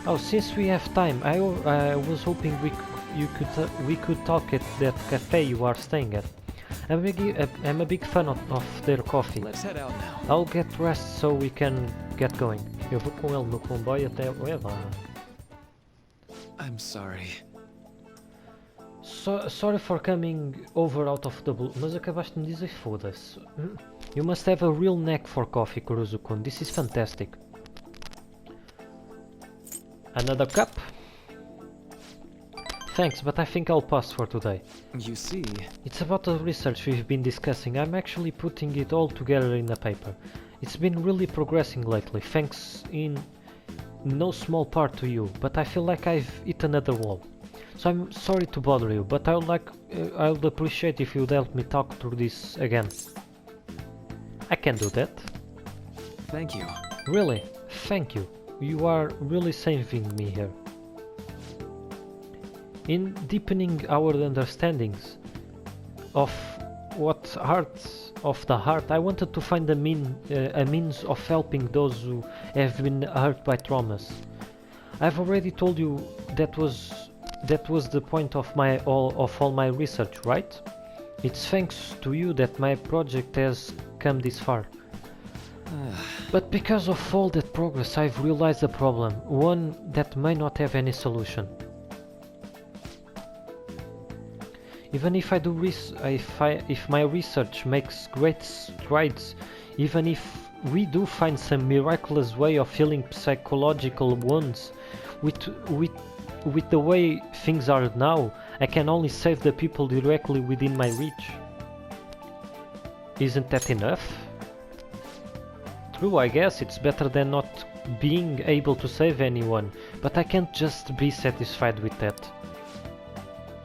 Oh, since we have time, I was hoping we could talk at that cafe you are staying at. I'm a big fan of their coffee. Let's head out now. I'll get rest so we can get going. Eu vou com ele no comboio até Eva. I'm sorry. Sorry for coming over out of the blue. Mas acabaste de me dizer foda-se. You must have a real knack for coffee, Kuruzu-kun. This is fantastic. Another cup? Thanks, but I think I'll pass for today. You see... It's about the research we've been discussing. I'm actually putting it all together in a paper. It's been really progressing lately, thanks in no small part to you, but I feel like I've hit another wall. So I'm sorry to bother you, but I would appreciate if you'd help me talk through this again. I can do that. Thank you. Really, thank you. You are really saving me here. In deepening our understandings of what hearts of the heart, I wanted to find a means of helping those who have been hurt by traumas. I've already told you that was the point of all my research, right? It's thanks to you that my project has come this far. But because of all that progress, I've realized a problem, one that may not have any solution. Even if I do if my research makes great strides, even if we do find some miraculous way of healing psychological wounds, with the way things are now, I can only save the people directly within my reach. Isn't that enough? True, I guess it's better than not being able to save anyone, but I can't just be satisfied with that.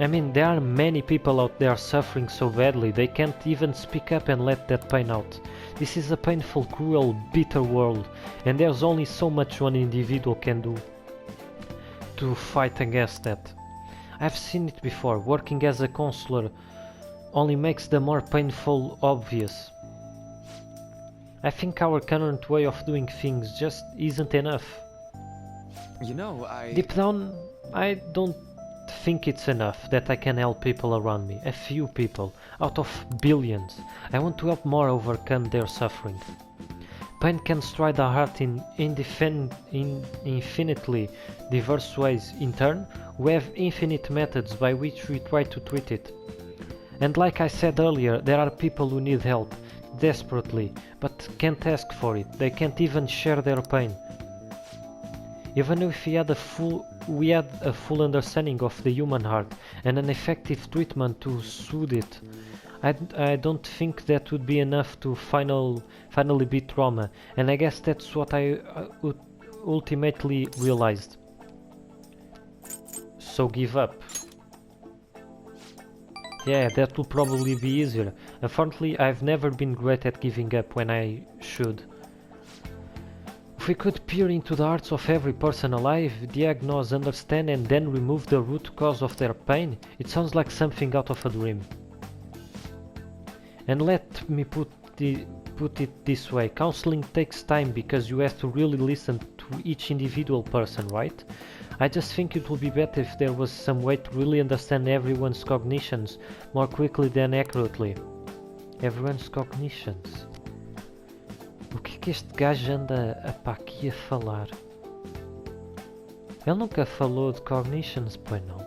I mean, there are many people out there suffering so badly, they can't even speak up and let that pain out. This is a painful, cruel, bitter world, and there's only so much one individual can do to fight against that. I've seen it before, working as a counselor only makes the more painful obvious. I think our current way of doing things just isn't enough. You know, Deep down, I don't think it's enough that I can help people around me, a few people, out of billions. I want to help more overcome their suffering. Pain can strike the heart in infinitely diverse ways. In turn, we have infinite methods by which we try to treat it. And like I said earlier, there are people who need help, desperately, but can't ask for it. They can't even share their pain. Even if we had a full understanding of the human heart and an effective treatment to soothe it, I don't think that would be enough to finally beat trauma, and I guess that's what I ultimately realized. So give up. Yeah, that will probably be easier. Unfortunately, I've never been great at giving up when I should. If we could peer into the hearts of every person alive, diagnose, understand and then remove the root cause of their pain, it sounds like something out of a dream. And let me put it this way, counseling takes time because you have to really listen to each individual person, right? I just think it would be better if there was some way to really understand everyone's cognitions more quickly than accurately. Everyone's cognitions. O que este gajo anda aqui a falar? Ele nunca falou de cognitions, pois não?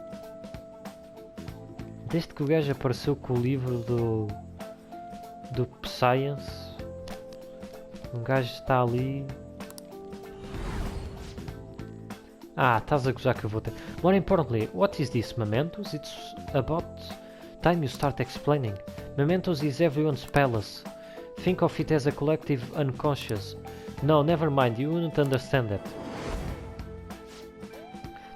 Desde que o gajo apareceu com o livro do Science, um gajo está ali. Ah, estás a gozar que eu vou ter. More importantly, what is this, Mementos? It's about time you start explaining. Mementos is everyone's palace. Think of it as a collective unconscious. No, never mind, you wouldn't understand that.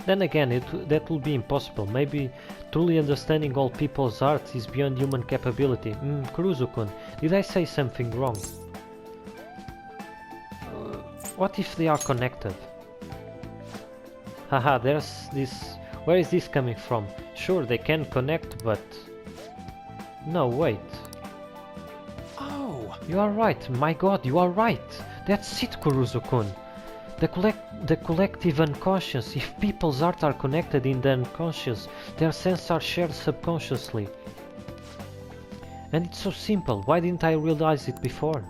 Then again, that will be impossible. Maybe truly understanding all people's hearts is beyond human capability. Kuruzu-kun, did I say something wrong? What if they are connected? Haha, there's this... Where is this coming from? Sure, they can connect, but... No, wait. Oh! You are right, my god, you are right! That's it, Kuruzu-kun! The collective unconscious. If people's hearts are connected in the unconscious, their senses are shared subconsciously. And it's so simple, why didn't I realize it before?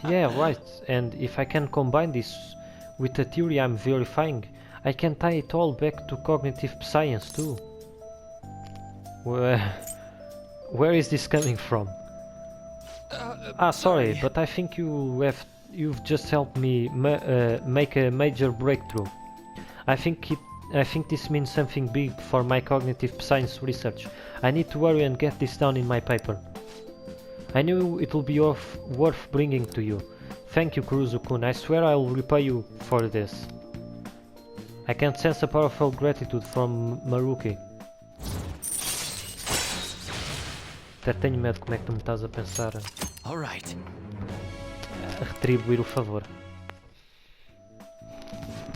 Yeah, right, and if I can combine this with the theory I'm verifying, I can tie it all back to cognitive science too. Where is this coming from? Sorry, but I think you've just helped me make a major breakthrough. I think this means something big for my cognitive science research. I need to hurry and get this down in my paper. I knew it will be worth bringing to you. Thank you, Kuruzu-kun. I swear I will repay you for this. I can sense a powerful gratitude from Maruki. Até tenho medo como é que tu me estás a pensar All right. a retribuir o favor.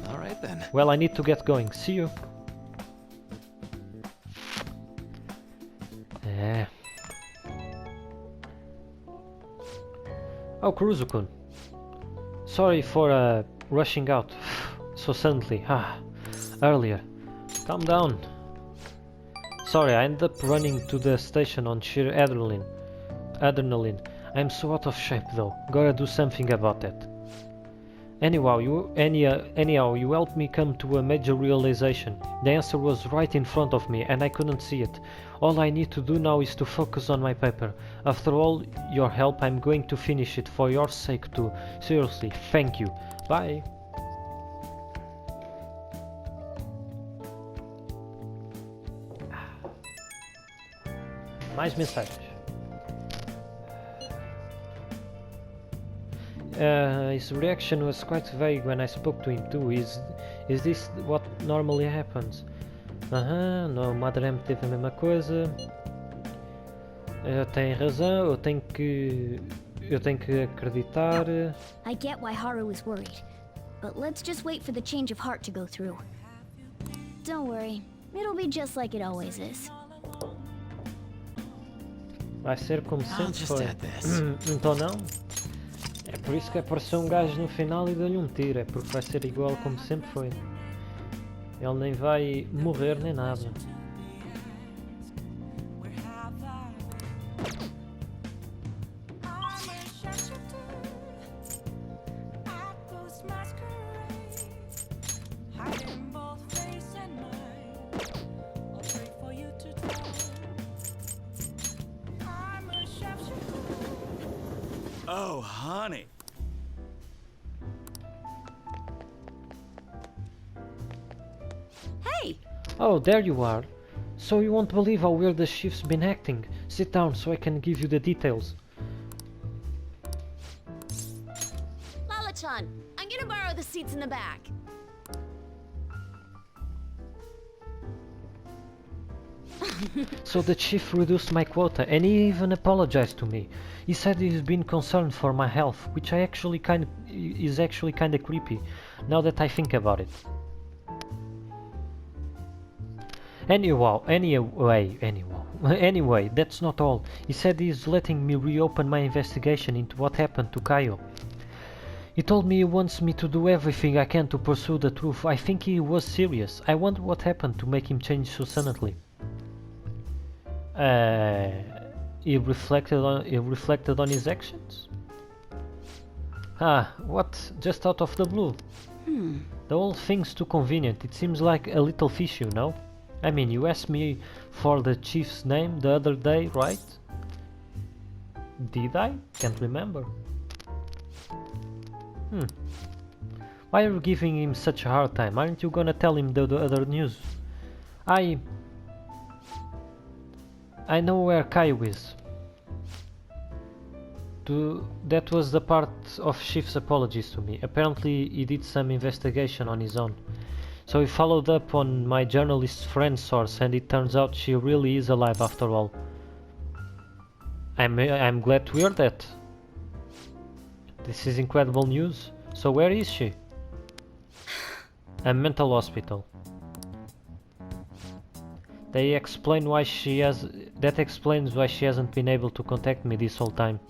All right then. Well, I need to get going. See you. Oh, Kuruzu-kun. Sorry for rushing out so suddenly. Earlier. Calm down. Sorry, I ended up running to the station on sheer adrenaline. I'm so out of shape though. Gotta do something about that. Anyhow, you helped me come to a major realization. The answer was right in front of me and I couldn't see it. All I need to do now is to focus on my paper. After all your help, I'm going to finish it for your sake too. Seriously, thank you. Bye. Mais mensagens. His reaction was quite vague when I spoke to him too. Is this what normally happens? No, Madre M teve a mesma coisa. Tem razão, eu tenho que acreditar. I get why Haru is worried, but let's just wait for the change of heart to go through. Don't worry, it'll be just like it always is. Vai ser como I'll sempre just foi. add this. Então não? É por isso que apareceu um gajo no final e deu-lhe um tiro, é porque vai ser igual como sempre foi. Ele nem vai morrer nem nada. Oh, honey. Hey! Oh, there you are. So you won't believe how weird the chief's been acting. Sit down so I can give you the details. Lala-chan, I'm gonna borrow the seats in the back. So the chief reduced my quota and he even apologized to me. He said he's been concerned for my health, which is actually kind of creepy, now that I think about it. Anyway, that's not all. He said he's letting me reopen my investigation into what happened to Kaio. He told me he wants me to do everything I can to pursue the truth. I think he was serious. I wonder what happened to make him change so suddenly. He reflected on his actions? What? Just out of the blue. The whole thing's too convenient. It seems like a little fishy, you know? I mean, you asked me for the chief's name the other day, right? Did I? Can't remember. Why are you giving him such a hard time? Aren't you gonna tell him the other news? I know where Kaio is. That was the part of Chief's apologies to me. Apparently he did some investigation on his own. So he followed up on my journalist friend's source and it turns out she really is alive after all. I'm glad to hear that. This is incredible news. So where is she? A mental hospital. That explains why she hasn't been able to contact me this whole time.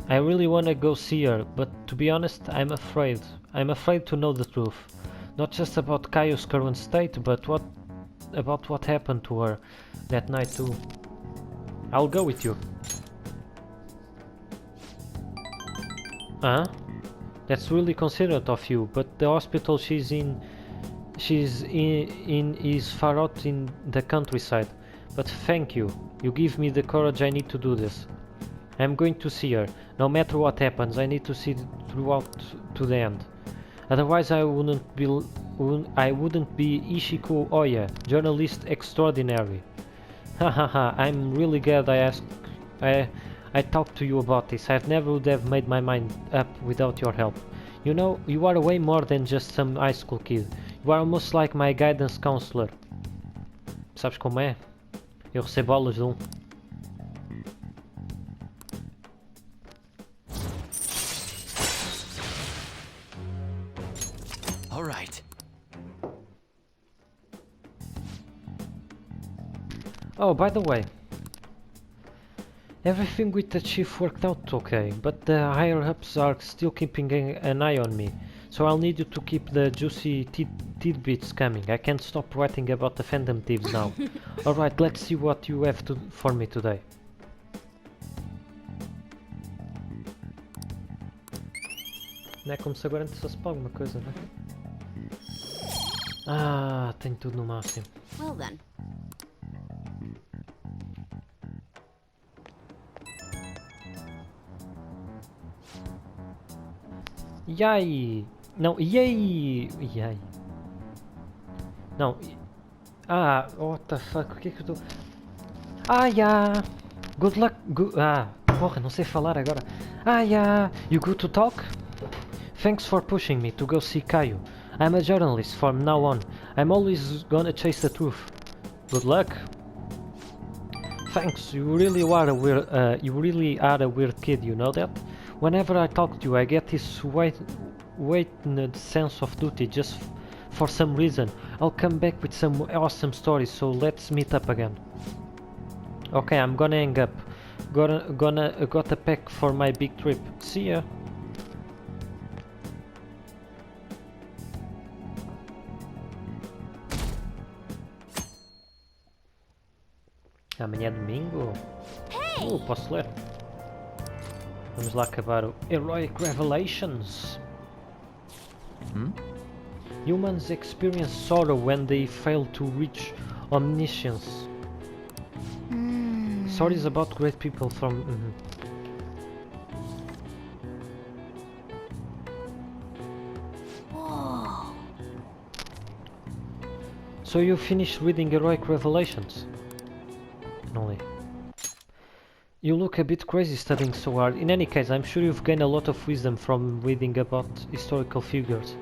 I really wanna go see her, but to be honest, I'm afraid. I'm afraid to know the truth. Not just about Kaio's current state, but about what happened to her that night too. I'll go with you. Huh? That's really considerate of you, but the hospital she's in is far out in the countryside. But thank you. You give me the courage I need to do this. I'm going to see her. No matter what happens, I need to see it throughout to the end. Otherwise I wouldn't be Ishiko Oya, journalist extraordinary. Hahaha, I'm really glad I talked to you about this. I never would have made my mind up without your help. You know, you are way more than just some high school kid. You are almost like my guidance counselor. Sabes como é? Eu recebo aulas de um. All right. Oh, by the way, everything with the chief worked out okay, but the higher ups are still keeping an eye on me, so I'll need you to keep the juicy tidbits coming. I can't stop writing about the Phantom Thieves now. Alright, let's see what you have for me today. Não é como se agora interessasse para alguma coisa, né? Ah, tenho tudo no máximo. Well then. Yay! Não, yay! Yay! Não. Ah, what the fuck? O que é que eu estou... Ah, yeah! Good luck... Ah, porra, não sei falar agora. Ah, yeah! You good to talk? Thanks for pushing me to go see Caio. I'm a journalist from now on. I'm always gonna chase the truth. Good luck. Thanks, you really are a weird kid, you know that? Whenever I talk to you, I get this weighted sense of duty just for some reason. I'll come back with some awesome stories, so let's meet up again. Okay, I'm gonna hang up. Got a pack for my big trip. See ya. Amanhã é domingo? Posso ler? Vamos lá acabar o Heroic Revelations. Humans experience sorrow when they fail to reach omniscience. Stories about great people from... Whoa. So you finished reading Heroic Revelations? Only. You look a bit crazy studying so hard. In any case, I'm sure you've gained a lot of wisdom from reading about historical figures.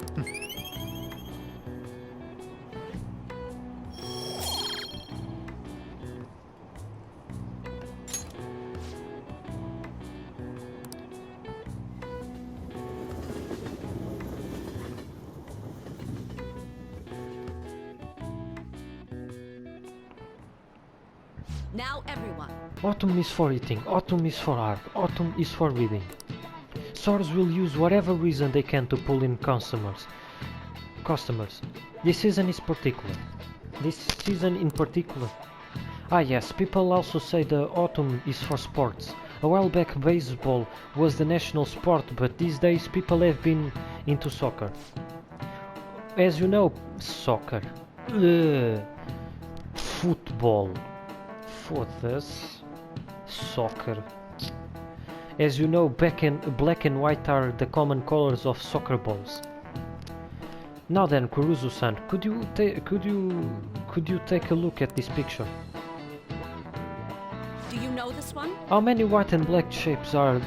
Now everyone. Autumn is for eating, autumn is for art, autumn is for reading. Stores will use whatever reason they can to pull in customers. This season in particular. Ah yes, people also say the autumn is for sports. A while back baseball was the national sport, but these days people have been into soccer. As you know, soccer. Football. Foda-se. Soccer. As you know, black and white are the common colors of soccer balls. Now then, Kuruzu-san, could you take a look at this picture? Do you know this one? How many white and black shapes are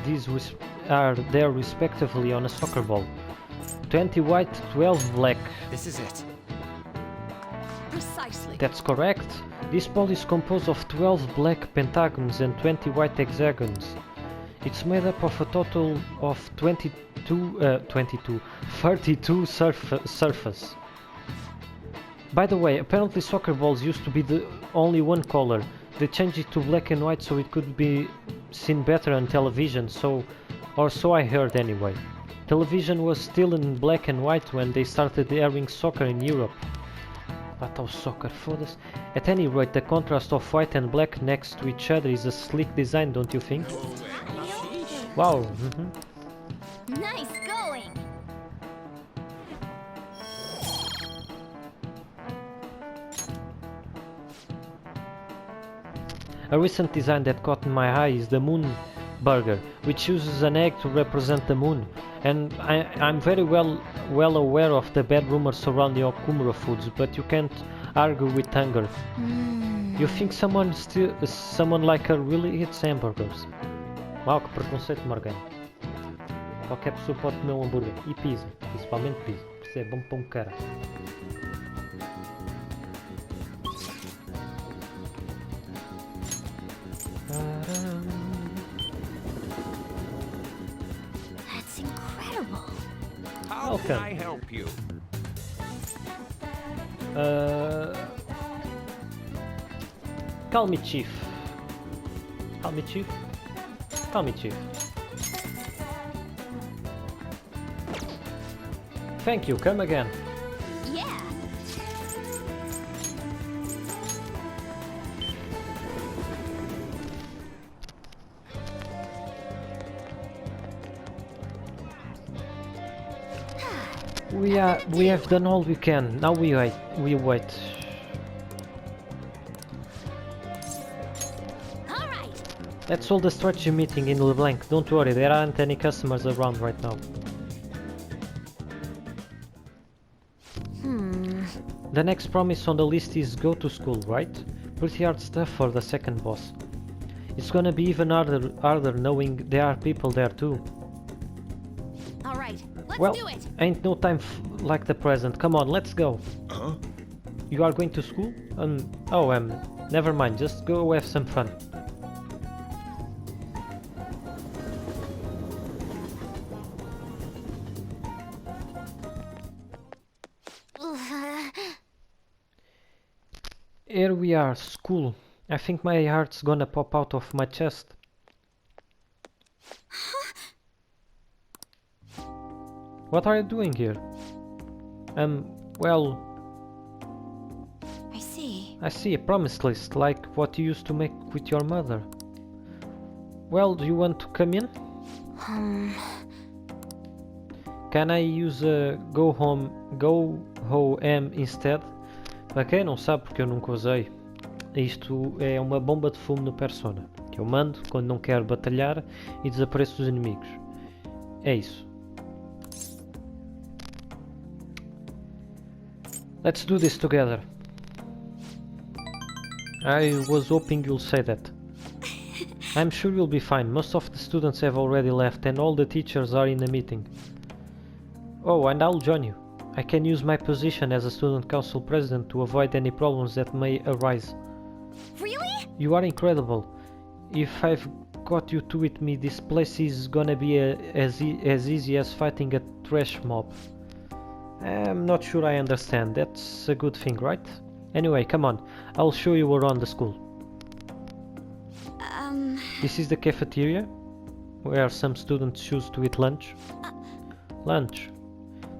there respectively on a soccer ball? 20 white, 12 black. This is it. Precisely. That's correct. This ball is composed of 12 black pentagons and 20 white hexagons. It's made up of a total of 32 surface. By the way, apparently soccer balls used to be the only one color. They changed it to black and white so it could be seen better on television, so I heard anyway. Television was still in black and white when they started airing soccer in Europe. Battle soccer, foda-se. At any rate, the contrast of white and black next to each other is a sleek design, don't you think? Wow. Nice going! A recent design that caught my eye is the Moon Burger, which uses an egg to represent the moon. And I'm very well aware of the bad rumors surrounding Okumura foods, but you can't argue with hunger. You think someone like her really eats hamburgers? Uau, que preconceito, Morgan. Qualquer pessoa pode comer hambúrguer. E pizza, principalmente pizza. Isso é bom para cara. That's incredible. How can I help you? Call me Chief. Call me Chief. Call me Chief. Thank you, come again. Yeah. We have done all we can. Now we wait. We wait. All right. Let's hold a strategy meeting in LeBlanc. Don't worry, there aren't any customers around right now. The next promise on the list is go to school, right? Pretty hard stuff for the second boss. It's gonna be even harder knowing there are people there too. All right. Let's Well, do it. ain't no time like the present. Come on, let's go. Huh? You are going to school? Never mind. Just go have some fun. Here we are, school. I think my heart's gonna pop out of my chest. What are you doing here? Well, I see a promise list, like what you used to make with your mother. Well, do you want to come in? Can I use a go home instead? Para quem não sabe, porque eu nunca usei, isto é uma bomba de fumo no Persona, que eu mando quando não quero batalhar e desapareço dos inimigos. É isso. Let's do this together. I was hoping you'll say that. I'm sure you'll be fine. Most of the students have already left and all the teachers are in a meeting. Oh, and I'll join you. I can use my position as a student council president to avoid any problems that may arise. Really? You are incredible. If I've got you two with me, this place is gonna be as easy as fighting a trash mob. I'm not sure I understand. That's a good thing, right? Anyway, come on. I'll show you around the school. This is the cafeteria, where some students choose to eat lunch. Lunch.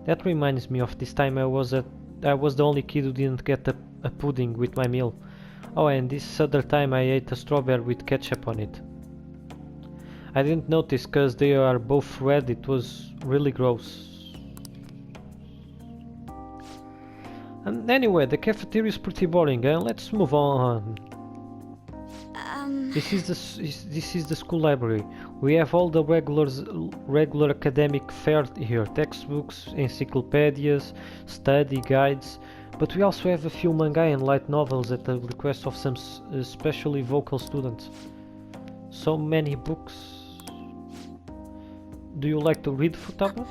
That reminds me of this time I was the only kid who didn't get a pudding with my meal. Oh, and this other time I ate a strawberry with ketchup on it. I didn't notice cause they are both red. It was really gross. And anyway, the cafeteria is pretty boring. Let's move on. This is the school library. We have all the regular academic fare here: textbooks, encyclopedias, study guides. But we also have a few manga and light novels at the request of some especially vocal students. So many books. Do you like to read, Futaba?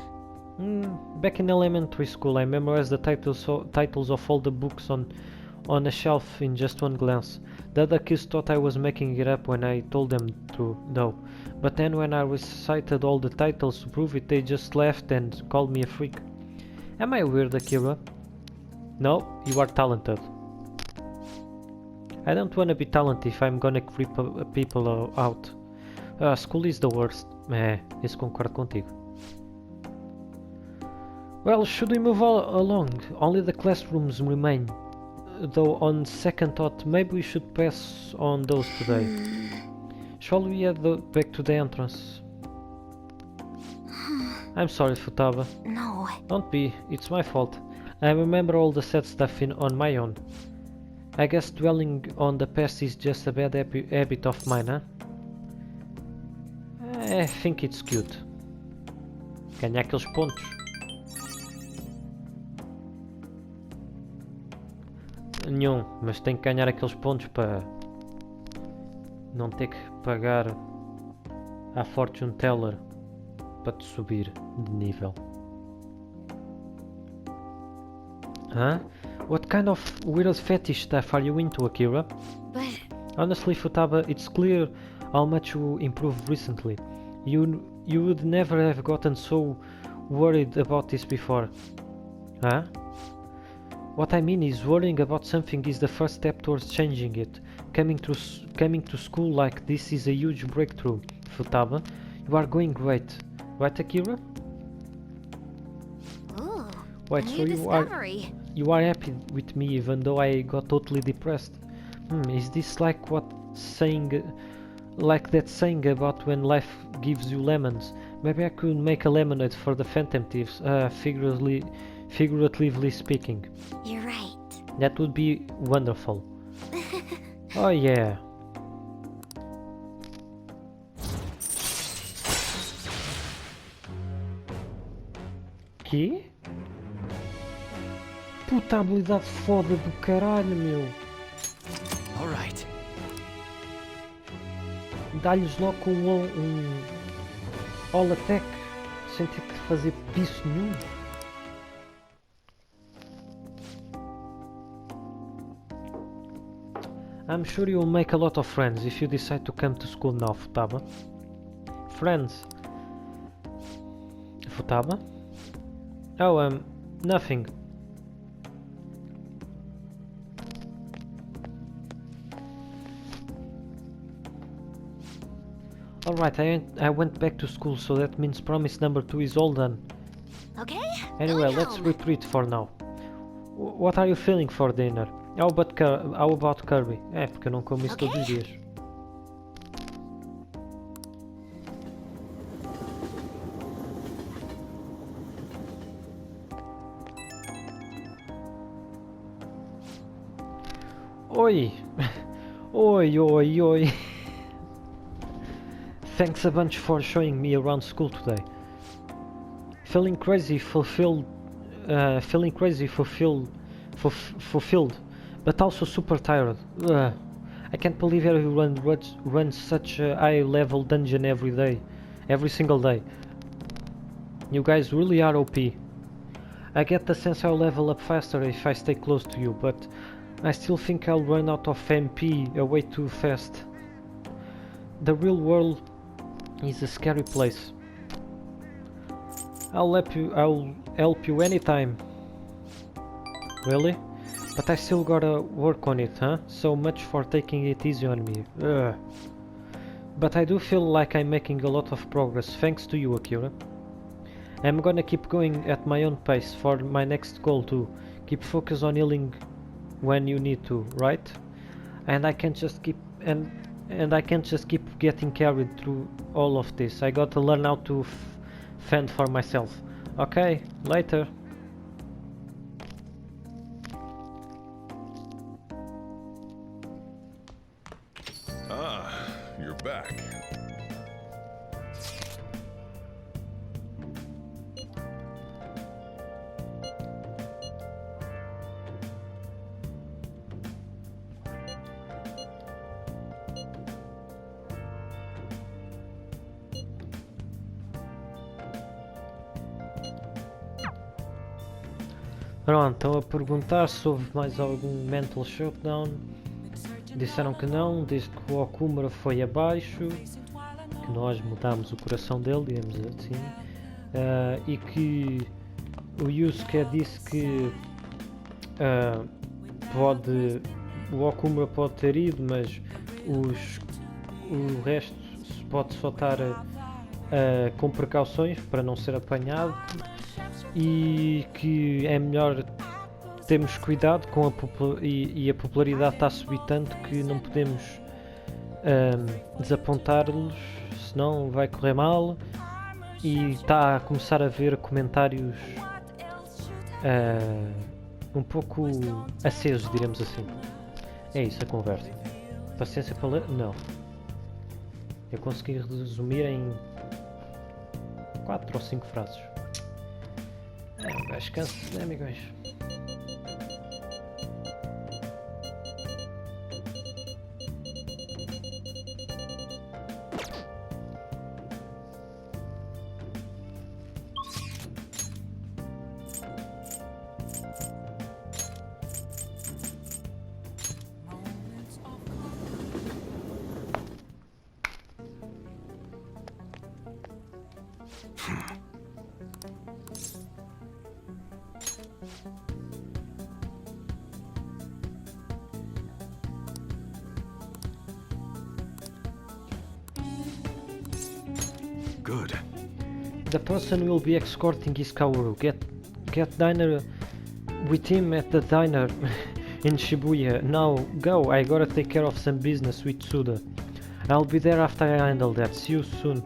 Back in elementary school, I memorized the titles of all the books on a shelf in just one glance. The other kids thought I was making it up when I told them to, though. But then when I recited all the titles to prove it, they just laughed and called me a freak. Am I weird, Akira? No, you are talented. I don't wanna be talented if I'm gonna creep people out. School is the worst. Isso concordo contigo. Well, should we move along? Only the classrooms remain. Though on second thought, maybe we should pass on those today. Shall we head back to the entrance? I'm sorry, Futaba. No. Don't be, it's my fault. I remember all the sad stuff on my own. I guess dwelling on the past is just a bad habit of mine, huh? I think it's cute. Ganhar aqueles pontos. Nenhum, mas tenho que ganhar aqueles pontos para não ter que pagar à Fortune Teller para te subir de nível. Huh? What kind of weird fetish stuff are you into, Akira? But Honestly, Futaba, it's clear how much you improved recently. You would never have gotten so worried about this before. Huh? What I mean is, worrying about something is the first step towards changing it. Coming to school like this is a huge breakthrough, Futaba. You are going great. Right, Akira? Ooh, Wait, a so new discovery. you are happy with me even though I got totally depressed? Is this like that saying about when life gives you lemons? Maybe I could make a lemonade for the Phantom Thieves, figuratively speaking. You're right. That would be wonderful. Oh yeah. Que? Puta habilidade foda do caralho, meu. All right. Dá-lhes logo um all attack sem ter que fazer piso nenhum. I'm sure you'll make a lot of friends if you decide to come to school now, Futaba. Friends. Futaba? Oh, nothing. Alright, I went back to school, so that means promise number 2 is all done. Okay? Anyway, going let's home. retreat for now. What are you feeling for dinner? How about Kirby? É, porque eu não como isso todos os dias. Oi! Oi, oi, oi! Thanks a bunch for showing me around school today. Feeling crazy, fulfilled, but also super tired. I can't believe everyone runs such a high-level dungeon every single day. You guys really are OP. I get the sense I'll level up faster if I stay close to you, but I still think I'll run out of MP way too fast. The real world is a scary place. I'll help you anytime. Really? But I still gotta work on it, huh? So much for taking it easy on me. Ugh. But I do feel like I'm making a lot of progress thanks to you, Akira. I'm gonna keep going at my own pace for my next goal too. Keep focus on healing when you need to, right? And I can't just keep getting carried through all of this. I gotta learn how to fend for myself. Okay, later. Ah, you're back. Pronto, estão a perguntar se houve mais algum mental shutdown. Disseram que não, desde que o Okumura foi abaixo, que nós mudámos o coração dele, digamos assim, e que o Yusuke disse que o Okumura pode ter ido, mas o resto pode só estar com precauções para não ser apanhado. E que é melhor termos cuidado com a popularidade está a subir tanto que não podemos desapontá-los, senão vai correr mal. E está a começar a haver comentários um pouco acesos, diremos assim. É isso a conversa. Paciência para ler? Não. Eu consegui resumir em 4 ou 5 frases. Um gajo cansa, né, amigos? Good. The person will be escorting is Kaoru. Get diner with him at the diner in Shibuya. Now go, I gotta take care of some business with Suda. I'll be there after I handle that. See you soon.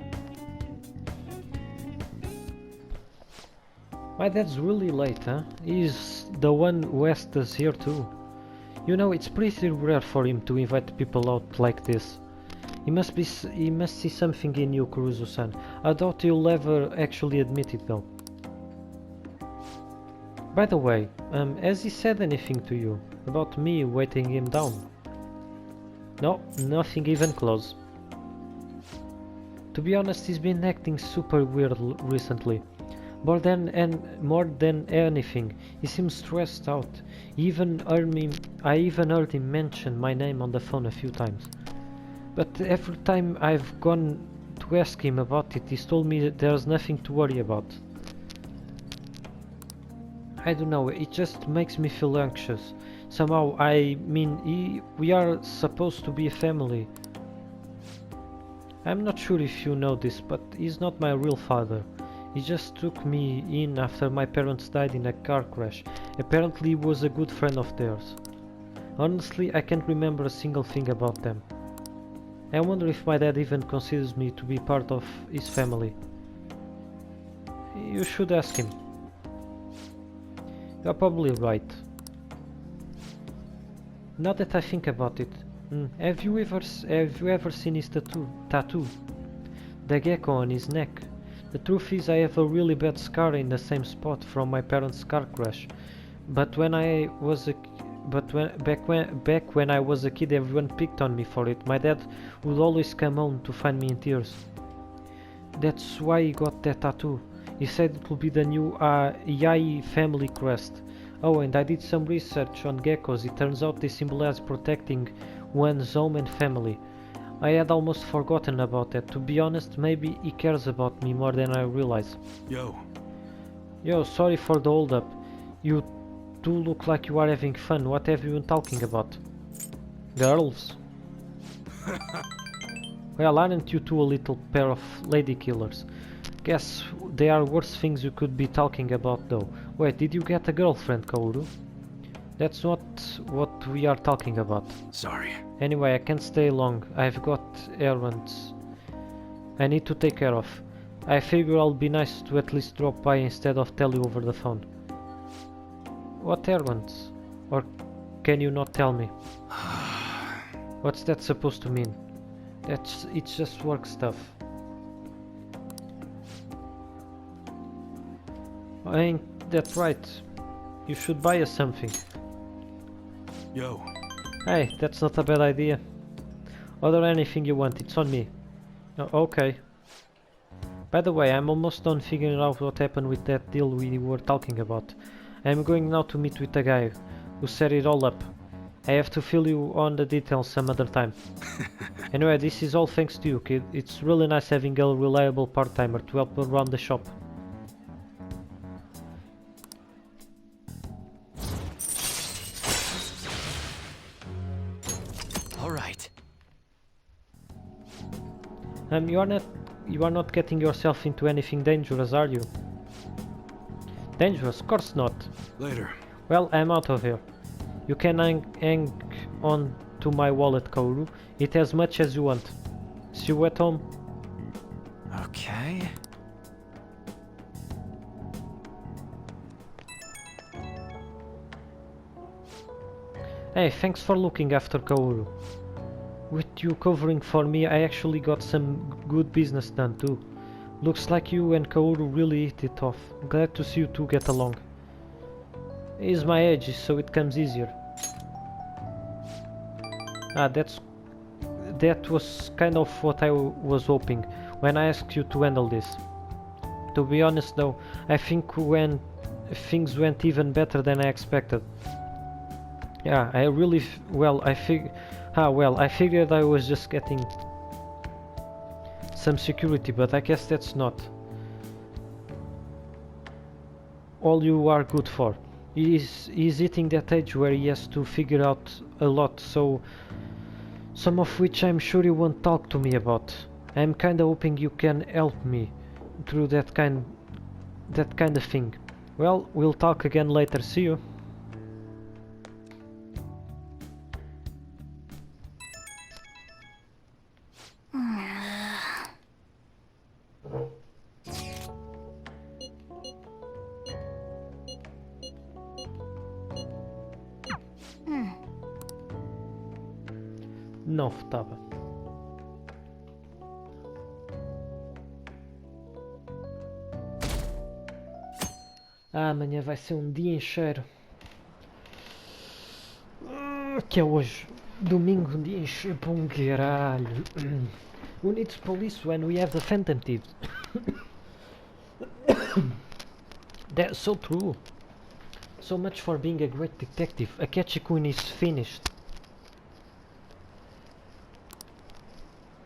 My dad's really late, huh? He's the one who asked us here too. You know, it's pretty rare for him to invite people out like this. He must see something in you, Kuruzu-san. I doubt he'll ever actually admit it though. By the way, has he said anything to you about me weighting him down? No, nothing even close. To be honest, he's been acting super weird recently. More than anything, he seems stressed out. I even heard him mention my name on the phone a few times. But every time I've gone to ask him about it, he's told me that there's nothing to worry about. I don't know, it just makes me feel anxious. Somehow, we are supposed to be a family. I'm not sure if you know this, but he's not my real father. He just took me in after my parents died in a car crash. Apparently he was a good friend of theirs. Honestly, I can't remember a single thing about them. I wonder if my dad even considers me to be part of his family. You should ask him. You're probably right. Now that I think about it, have you ever seen his tattoo? The gecko on his neck. The truth is I have a really bad scar in the same spot from my parents' car crash. But when I was back when I was a kid, everyone picked on me for it. My dad would always come home to find me in tears. That's why he got that tattoo. He said it will be the new Yai family crest. Oh, and I did some research on geckos. It turns out they symbolize protecting one's home and family. I had almost forgotten about that. To be honest, maybe he cares about me more than I realize. Yo, sorry for the hold up. You two look like you are having fun. What have you been talking about? Girls? Well, aren't you two a little pair of lady killers? Guess there are worse things you could be talking about though. Wait, did you get a girlfriend, Kaoru? That's not what we are talking about. Sorry. Anyway, I can't stay long. I've got errands I need to take care of. I figure I'll be nice to at least drop by instead of tell you over the phone. What errands? Or can you not tell me? What's that supposed to mean? It's just work stuff. Ain't that right? You should buy us something. Yo. Hey, that's not a bad idea. Order anything you want, it's on me. Oh, okay. By the way, I'm almost done figuring out what happened with that deal we were talking about. I'm going now to meet with the guy who set it all up. I have to fill you on the details some other time. Anyway, this is all thanks to you, kid. It's really nice having a reliable part-timer to help run the shop. All right. You are not getting yourself into anything dangerous, are you? Dangerous? Of course not. Later. Well, I'm out of here. You can hang on to my wallet, Kaoru. Eat as much as you want. See you at home. Okay. Hey, thanks for looking after Kaoru. With you covering for me, I actually got some good business done too. Looks like you and Kaoru really hit it off. Glad to see you two get along. He's my age, so it comes easier. That was kind of what I was hoping when I asked you to handle this. To be honest though, I think when things went even better than I expected. Yeah, I figured I was just getting some security, but I guess that's not all you are good for. He's hitting that age where he has to figure out a lot, so some of which I'm sure you won't talk to me about. I'm kinda hoping you can help me through that kind of thing. Well, we'll talk again later. See you. Não votava. Ah, amanhã vai ser um dia em cheiro. Que é hoje. Domingo, um dia em cheiro para um caralho. Who needs police when we have the phantom thieves? That's so true. So much for being a great detective. A catchy queen is finished.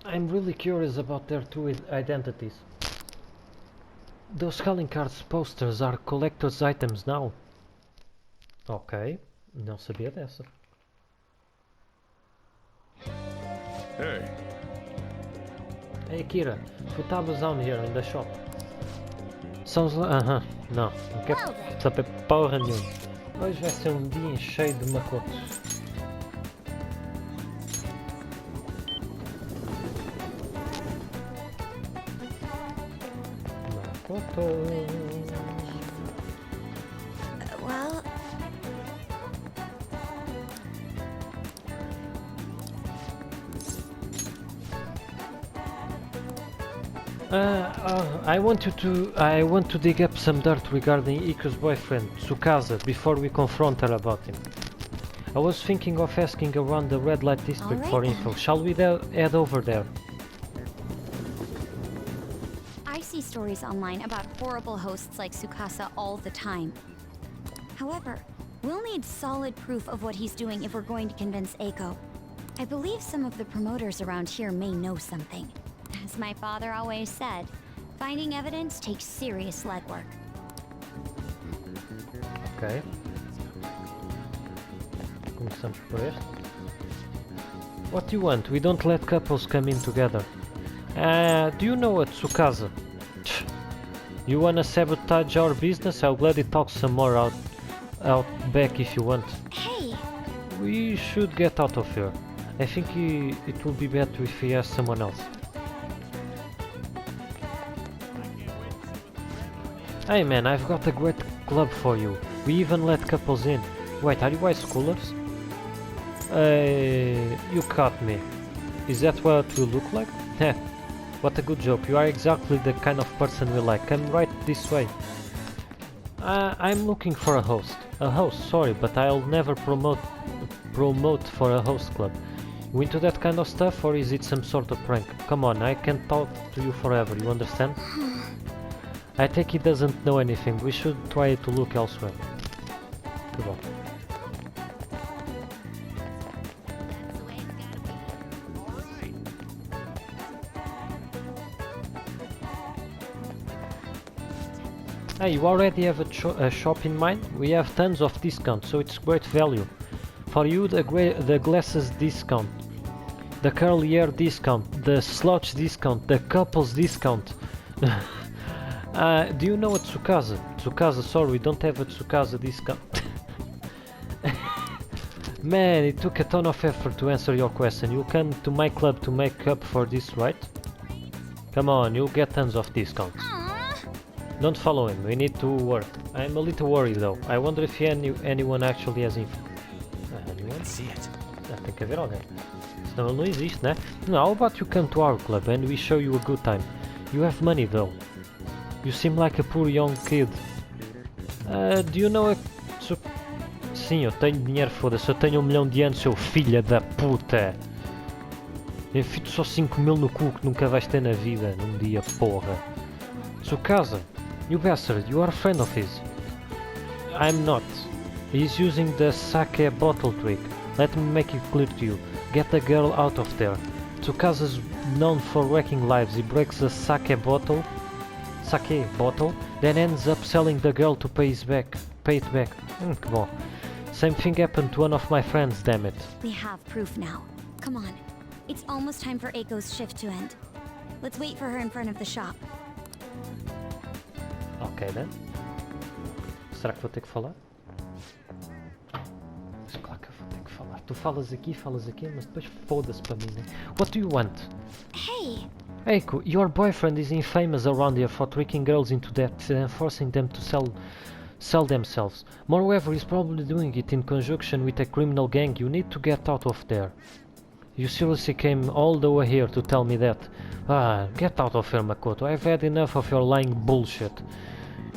I'm really curious about their true identities. Those calling cards posters are collector's items now. Ok, não sabia dessa. Hey, Hey Kira, who tables on here in the shop? Sounds like... não quero saber porra nenhuma. Hoje vai ser um dia cheio de macotos. Well, I want to dig up some dirt regarding Iko's boyfriend, Tsukasa, before we confront her about him. I was thinking of asking around the red light district for info. Shall we head over there? I see stories online about horrible hosts like Tsukasa all the time. However, we'll need solid proof of what he's doing if we're going to convince Eiko. I believe some of the promoters around here may know something. As my father always said, finding evidence takes serious legwork. Ok. Começamos por este. What do you want? We don't let couples come in together. Do you know a Tsukasa? You wanna sabotage our business? I'll gladly talk some more out back if you want. Hey! We should get out of here. I think it will be better if he asks someone else. Hey man, I've got a great club for you. We even let couples in. Wait, are you high schoolers? You caught me. Is that what we look like? Heh, what a good joke. You are exactly the kind of person we like. Come right this way. I'm looking for a host. A host, sorry, but I'll never promote for a host club. You into that kind of stuff, or is it some sort of prank? Come on, I can't talk to you forever, you understand? I think he doesn't know anything. We should try to look elsewhere. Que bom. Hey, you already have a shop in mind? We have tons of discounts, so it's great value. For you, the glasses discount, the curly hair discount, the slouch discount, the couples discount. Do you know a Tsukasa? Tsukasa, sorry, we don't have a Tsukasa discount. Man, it took a ton of effort to answer your question. You'll come to my club to make up for this, right? Come on, you'll get tons of discounts. Don't follow him, we need to work. I'm a little worried though. I wonder if anyone actually has info. Anyone? See it. Tem que haver alguém. Senão ele não existe, né? No, how about you come to our club and we show you a good time? You have money though. You seem like a poor young kid. Do you know a... Sim, eu tenho dinheiro, foda-se. Eu tenho 1 milhão de anos, seu filho da puta. Enfio-te só 5 mil no cu que nunca vais ter na vida, num dia, porra. Tsukasa, you bastard, you are a friend of his. I'm not. He's using the sake bottle trick. Let me make it clear to you. Get the girl out of there. Tsukasa's known for wrecking lives. He breaks the sake bottle, then ends up selling the girl to pay it back. Que bom. Same thing happened to one of my friends, damn it. We have proof now. Come on. It's almost time for Eiko's shift to end. Let's wait for her in front of the shop. Ok, then. Será que vou ter que falar? Mas claro que eu vou ter que falar. Tu falas aqui, mas depois foda-se para mim, né? What do you want? Hey! Eiko, your boyfriend is infamous around here for tricking girls into debt and forcing them to sell themselves. Moreover, he's probably doing it in conjunction with a criminal gang. You need to get out of there. You seriously came all the way here to tell me that? Ah, get out of here, Makoto. I've had enough of your lying bullshit.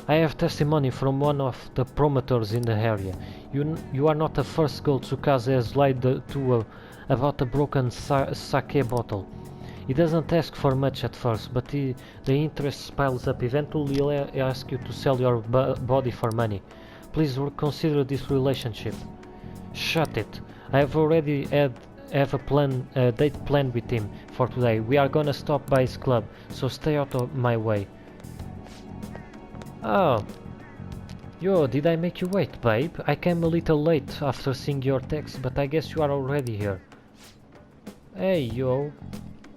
I have testimony from one of the promoters in the area. You are not the first girl Tsukasa has lied to about a broken sake bottle. He doesn't ask for much at first, but the interest piles up. Eventually he'll ask you to sell your body for money. Please reconsider this relationship. Shut it. I have already have a date planned with him for today. We are gonna stop by his club, so stay out of my way. Oh. Yo, did I make you wait, babe? I came a little late after seeing your text, but I guess you are already here. Hey, yo.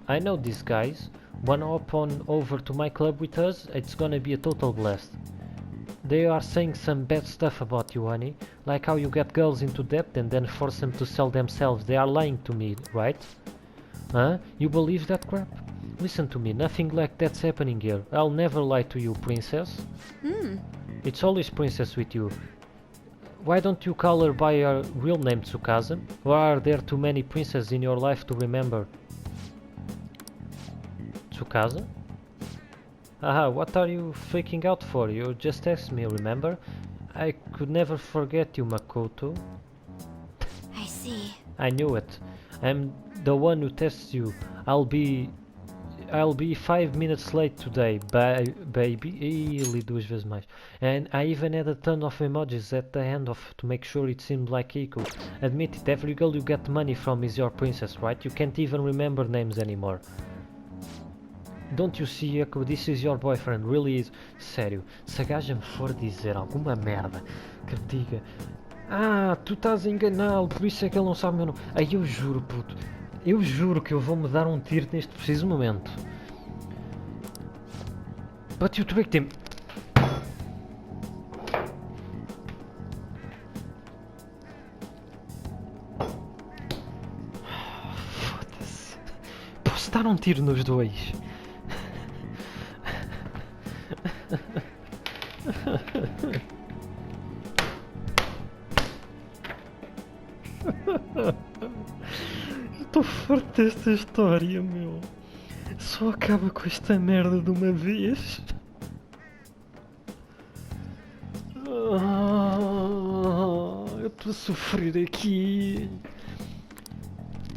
I know these guys. Wanna hop on over to my club with us? It's gonna be a total blast. They are saying some bad stuff about you, honey. Like how you get girls into debt and then force them to sell themselves. They are lying to me, right? Huh? You believe that crap? Listen to me, nothing like that's happening here. I'll never lie to you, princess. It's always princess with you. Why don't you call her by her real name, Tsukasa? Or are there too many princesses in your life to remember? Tsukasa? Aha, what are you freaking out for? You just asked me, remember? I could never forget you, Makoto. I see. I knew it. I'm the one who tests you. I'll be 5 minutes late today, baby. Li duas vezes mais. And I even had a ton of emojis at the end of to make sure it seemed like equal. Admit it, every girl you get money from is your princess, right? You can't even remember names anymore. Don't you see, Echo? This is your boyfriend, really is. Sério, se a gaja me for dizer alguma merda que me diga: ah, tu estás a enganá-lo, por isso é que ele não sabe o meu nome. Aí eu juro, puto, eu juro que eu vou-me dar um tiro neste preciso momento. But you tricked him. Foda-se. Posso dar um tiro nos dois? Estou farto desta história, meu. Só acaba com esta merda de uma vez. Eu estou a sofrer aqui.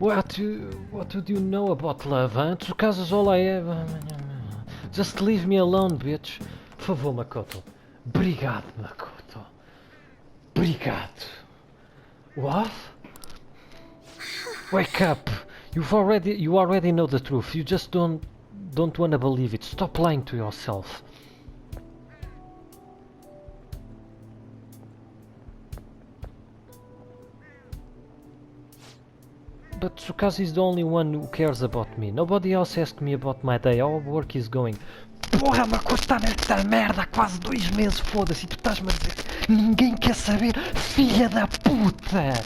What do you know about love, huh? Tsukasa's all I have. Just leave me alone, bitch. Por favor, Makoto. Obrigado, Makoto. Obrigado. What? Wake up! You already know the truth. You just don't wanna believe it. Stop lying to yourself. But Tsukasa is the only one who cares about me. Nobody else asked me about my day, how work is going. Porra, Makoto, está nesta merda há quase 2 meses, foda-se, e tu estás-me a dizer que ninguém quer saber, filha da puta!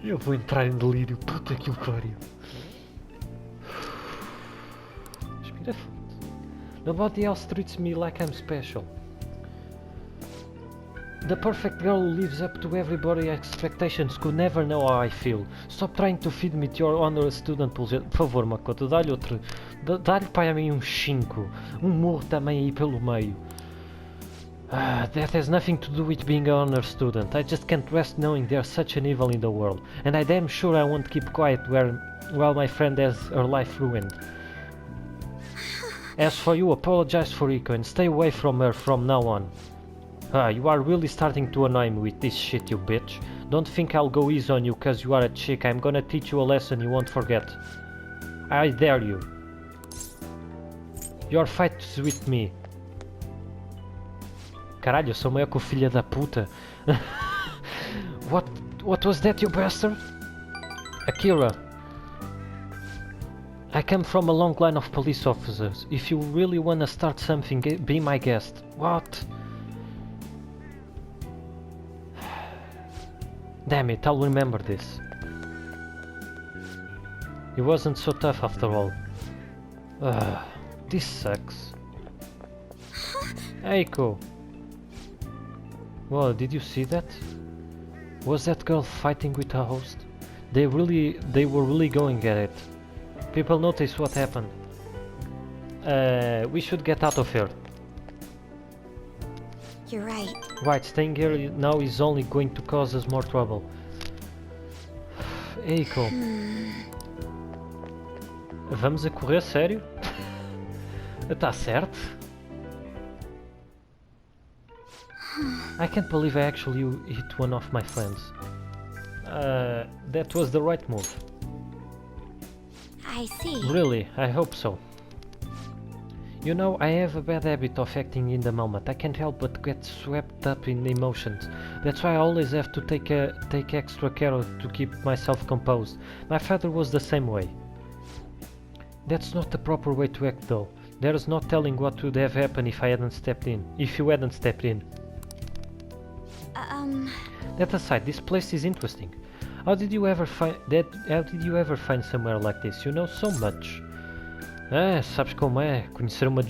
Eu vou entrar em delírio, puta que o pariu. Respira fundo. Nobody else treats me like I'm special. The perfect girl who lives up to everybody's expectations could never know how I feel. Stop trying to feed me to your honor student bullshit. Por favor, Makoto, dá-lhe outro. Dá-lhe para mim um 5. Um murro também aí pelo meio. That has nothing to do with being an honor student. I just can't rest knowing there's such an evil in the world. And I'm damn sure I won't keep quiet while my friend has her life ruined. As for you, apologize for Rico and stay away from her from now on. You are really starting to annoy me with this shit, you bitch. Don't think I'll go easy on you cause you are a chick. I'm gonna teach you a lesson you won't forget. I dare you. Your fight is with me. Caralho, eu sou maior que o filho da puta. What was that, you bastard? Akira. I come from a long line of police officers. If you really wanna start something, be my guest. What? Damn it, I'll remember this. He wasn't so tough after all. This sucks. Eiko! Whoa, did you see that? Was that girl fighting with a host? They were really going at it. People notice what happened. We should get out of here. You're right. Right, staying here now is only going to cause us more trouble. Eiko. Vamos a correr, sério? Tá certo? I can't believe I actually hit one of my friends. That was the right move. I see. Really, I hope so. You know, I have a bad habit of acting in the moment. I can't help but get swept up in emotions. That's why I always have to take extra care to keep myself composed. My father was the same way. That's not the proper way to act though. There's no telling what would have happened if I hadn't stepped in. If you hadn't stepped in. That aside, this place is interesting. How did you ever find somewhere like this? You know so much. Sabes como é? Conhecer uma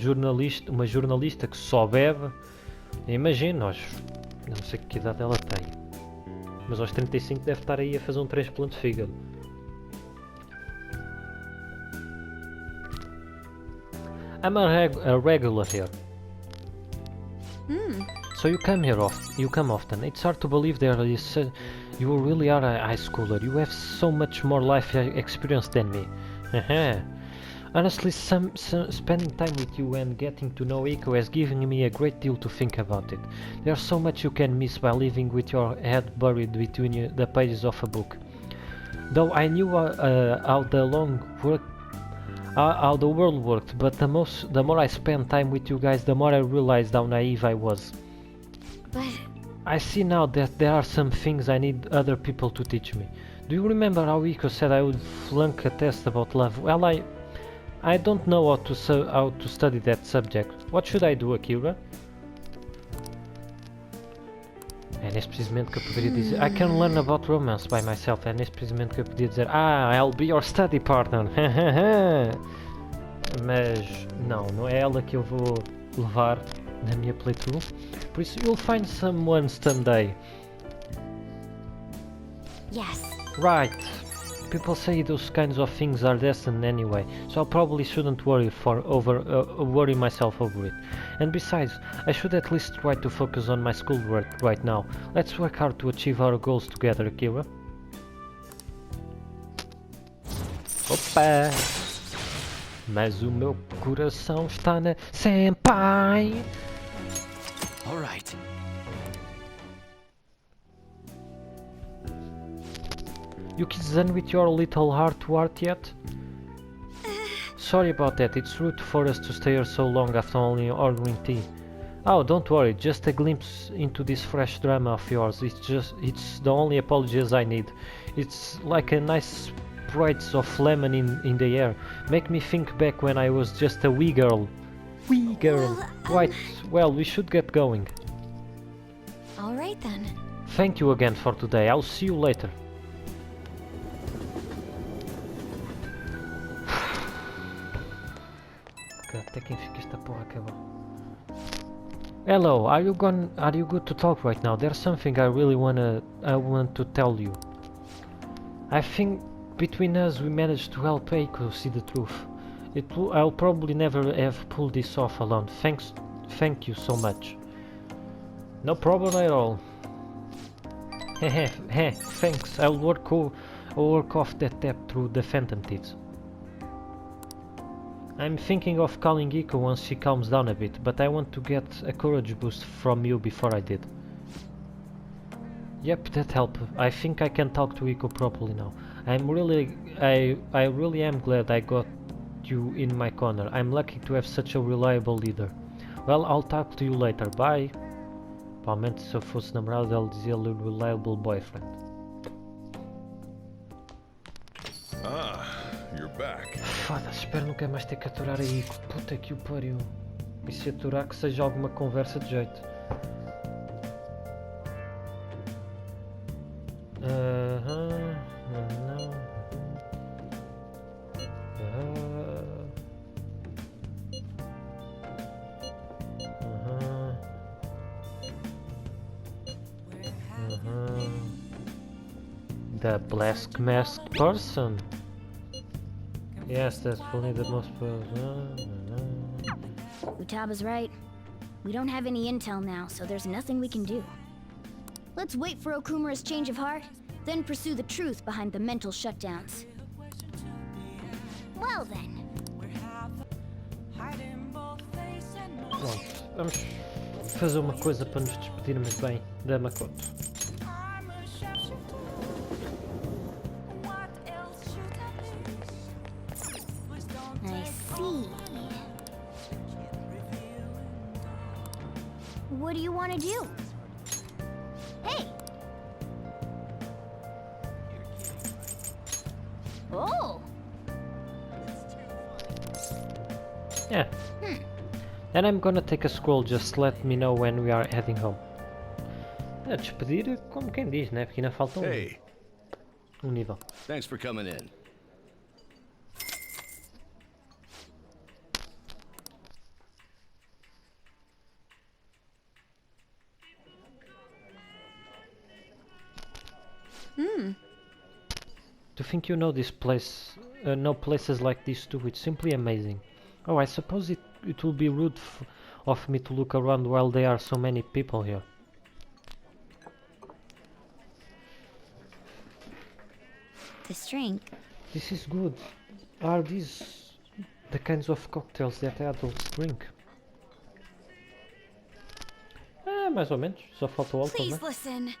jornalista que só bebe. Imagina, não sei que idade ela tem. Mas aos 35 deve estar aí a fazer um transplante de fígado. I'm a regular here. So you come often. It's hard to believe you really are a high schooler. You have so much more life experience than me. Honestly, spending time with you and getting to know Eiko has given me a great deal to think about it. There's so much you can miss by living with your head buried between the pages of a book. Though I knew how the world worked, but the more I spent time with you guys, the more I realized how naive I was. But I see now that there are some things I need other people to teach me. Do you remember how Eiko said I would flunk a test about love? Well, I don't know how to study that subject. What should I do, Akira? É neste precisamente que eu poderia dizer I can learn about romance by myself. É neste precisamente que eu poderia dizer I'll be your study partner. Mas não é ela que eu vou levar na minha playthrough. Por isso, you'll find someone someday. yes. Right. People say those kinds of things are destined anyway, so I probably shouldn't worry myself over it. And besides, I should at least try to focus on my schoolwork right now. Let's work hard to achieve our goals together, Akira. Opa! Mas o meu coração está na Senpai! All right. You kids done with your little heart-to-heart yet? Sorry about that, it's rude for us to stay here so long after only ordering tea. Oh, don't worry, just a glimpse into this fresh drama of yours. It's the only apologies I need. It's like a nice sprites of lemon in the air. Make me think back when I was just a wee girl. Wee girl. Right, well, we should get going. Alright then. Thank you again for today, I'll see you later. Até que enfim que esta porra acabou. Hello, are you good to talk right now? There's something I want to tell you. I think between us we managed to help Eiko see the truth. I'll probably never have pulled this off alone. Thank you so much. No problem at all. Thanks. I'll work off that debt through the Phantom Thieves. I'm thinking of calling Eiko once she calms down a bit, but I want to get a courage boost from you before I did. Yep, that helped. I think I can talk to Eiko properly now. I really am glad I got you in my corner. I'm lucky to have such a reliable leader. Well, I'll talk to you later. Bye. Provavelmente se eu fosse namorado ele dizia-lhe reliable boyfriend. You're back. Foda-se, espero nunca mais ter que aturar a Eiko. Puta que o pariu. E se aturar que seja alguma conversa de jeito. Não. The black masked person. Yes, that's only the most. Utaba's right. We don't have any intel now, so there's nothing we can do. Let's wait for Okumura's change of heart, then pursue the truth behind the mental shutdowns. Well then. Pronto, vamos fazer uma coisa para nos despedirmos bem da Makoto. I see. What do you want to do? Hey! Oh! Yeah. And I'm gonna take a scroll, just let me know when we are heading home. A despedir, como quem diz, né? Porque ainda falta Hey, nível. thanks for coming in. To think you know this place, know places like this too, it's simply amazing. Oh, I suppose it will be rude of me to look around while there are so many people here. This drink. This is good. Are these the kinds of cocktails that adults drink? Mais ou menos. Só falta o álcool, né? Please listen.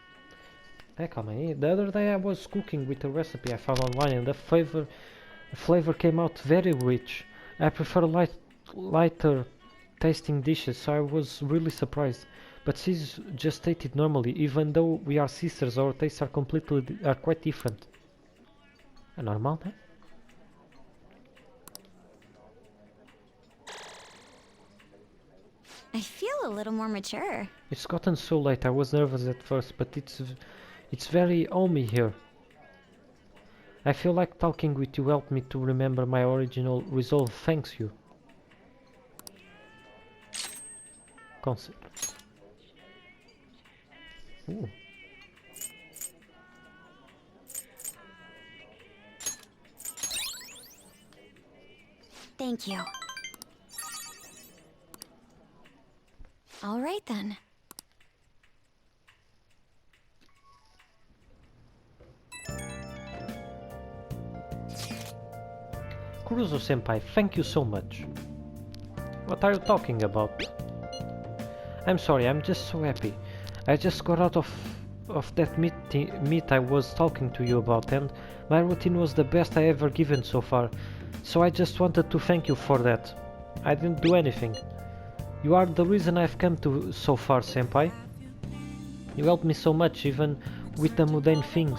Calma aí. The other day I was cooking with a recipe I found online and the flavor came out very rich. I prefer lighter tasting dishes, so I was really surprised. But she's just ate it normally, even though we are sisters, our tastes are quite different. É normal, né? I feel a little more mature. It's gotten so late. I was nervous at first, but it's very homey here. I feel like talking with you helped me to remember my original resolve. Thanks you. Concept. Ooh. Thank you. All right then. Kuruzo-senpai, thank you so much. What are you talking about? I'm sorry, I'm just so happy. I just got out of that meet I was talking to you about, and my routine was the best I ever given so far. So I just wanted to thank you for that. I didn't do anything. You are the reason I've come to so far, senpai. You helped me so much, even with the mundane things.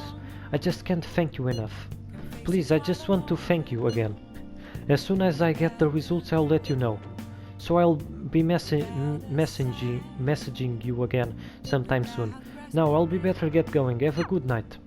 I just can't thank you enough. Please, I just want to thank you again. As soon as I get the results, I'll let you know. So I'll be messaging you again sometime soon. Now I'll be better get going. Have a good night.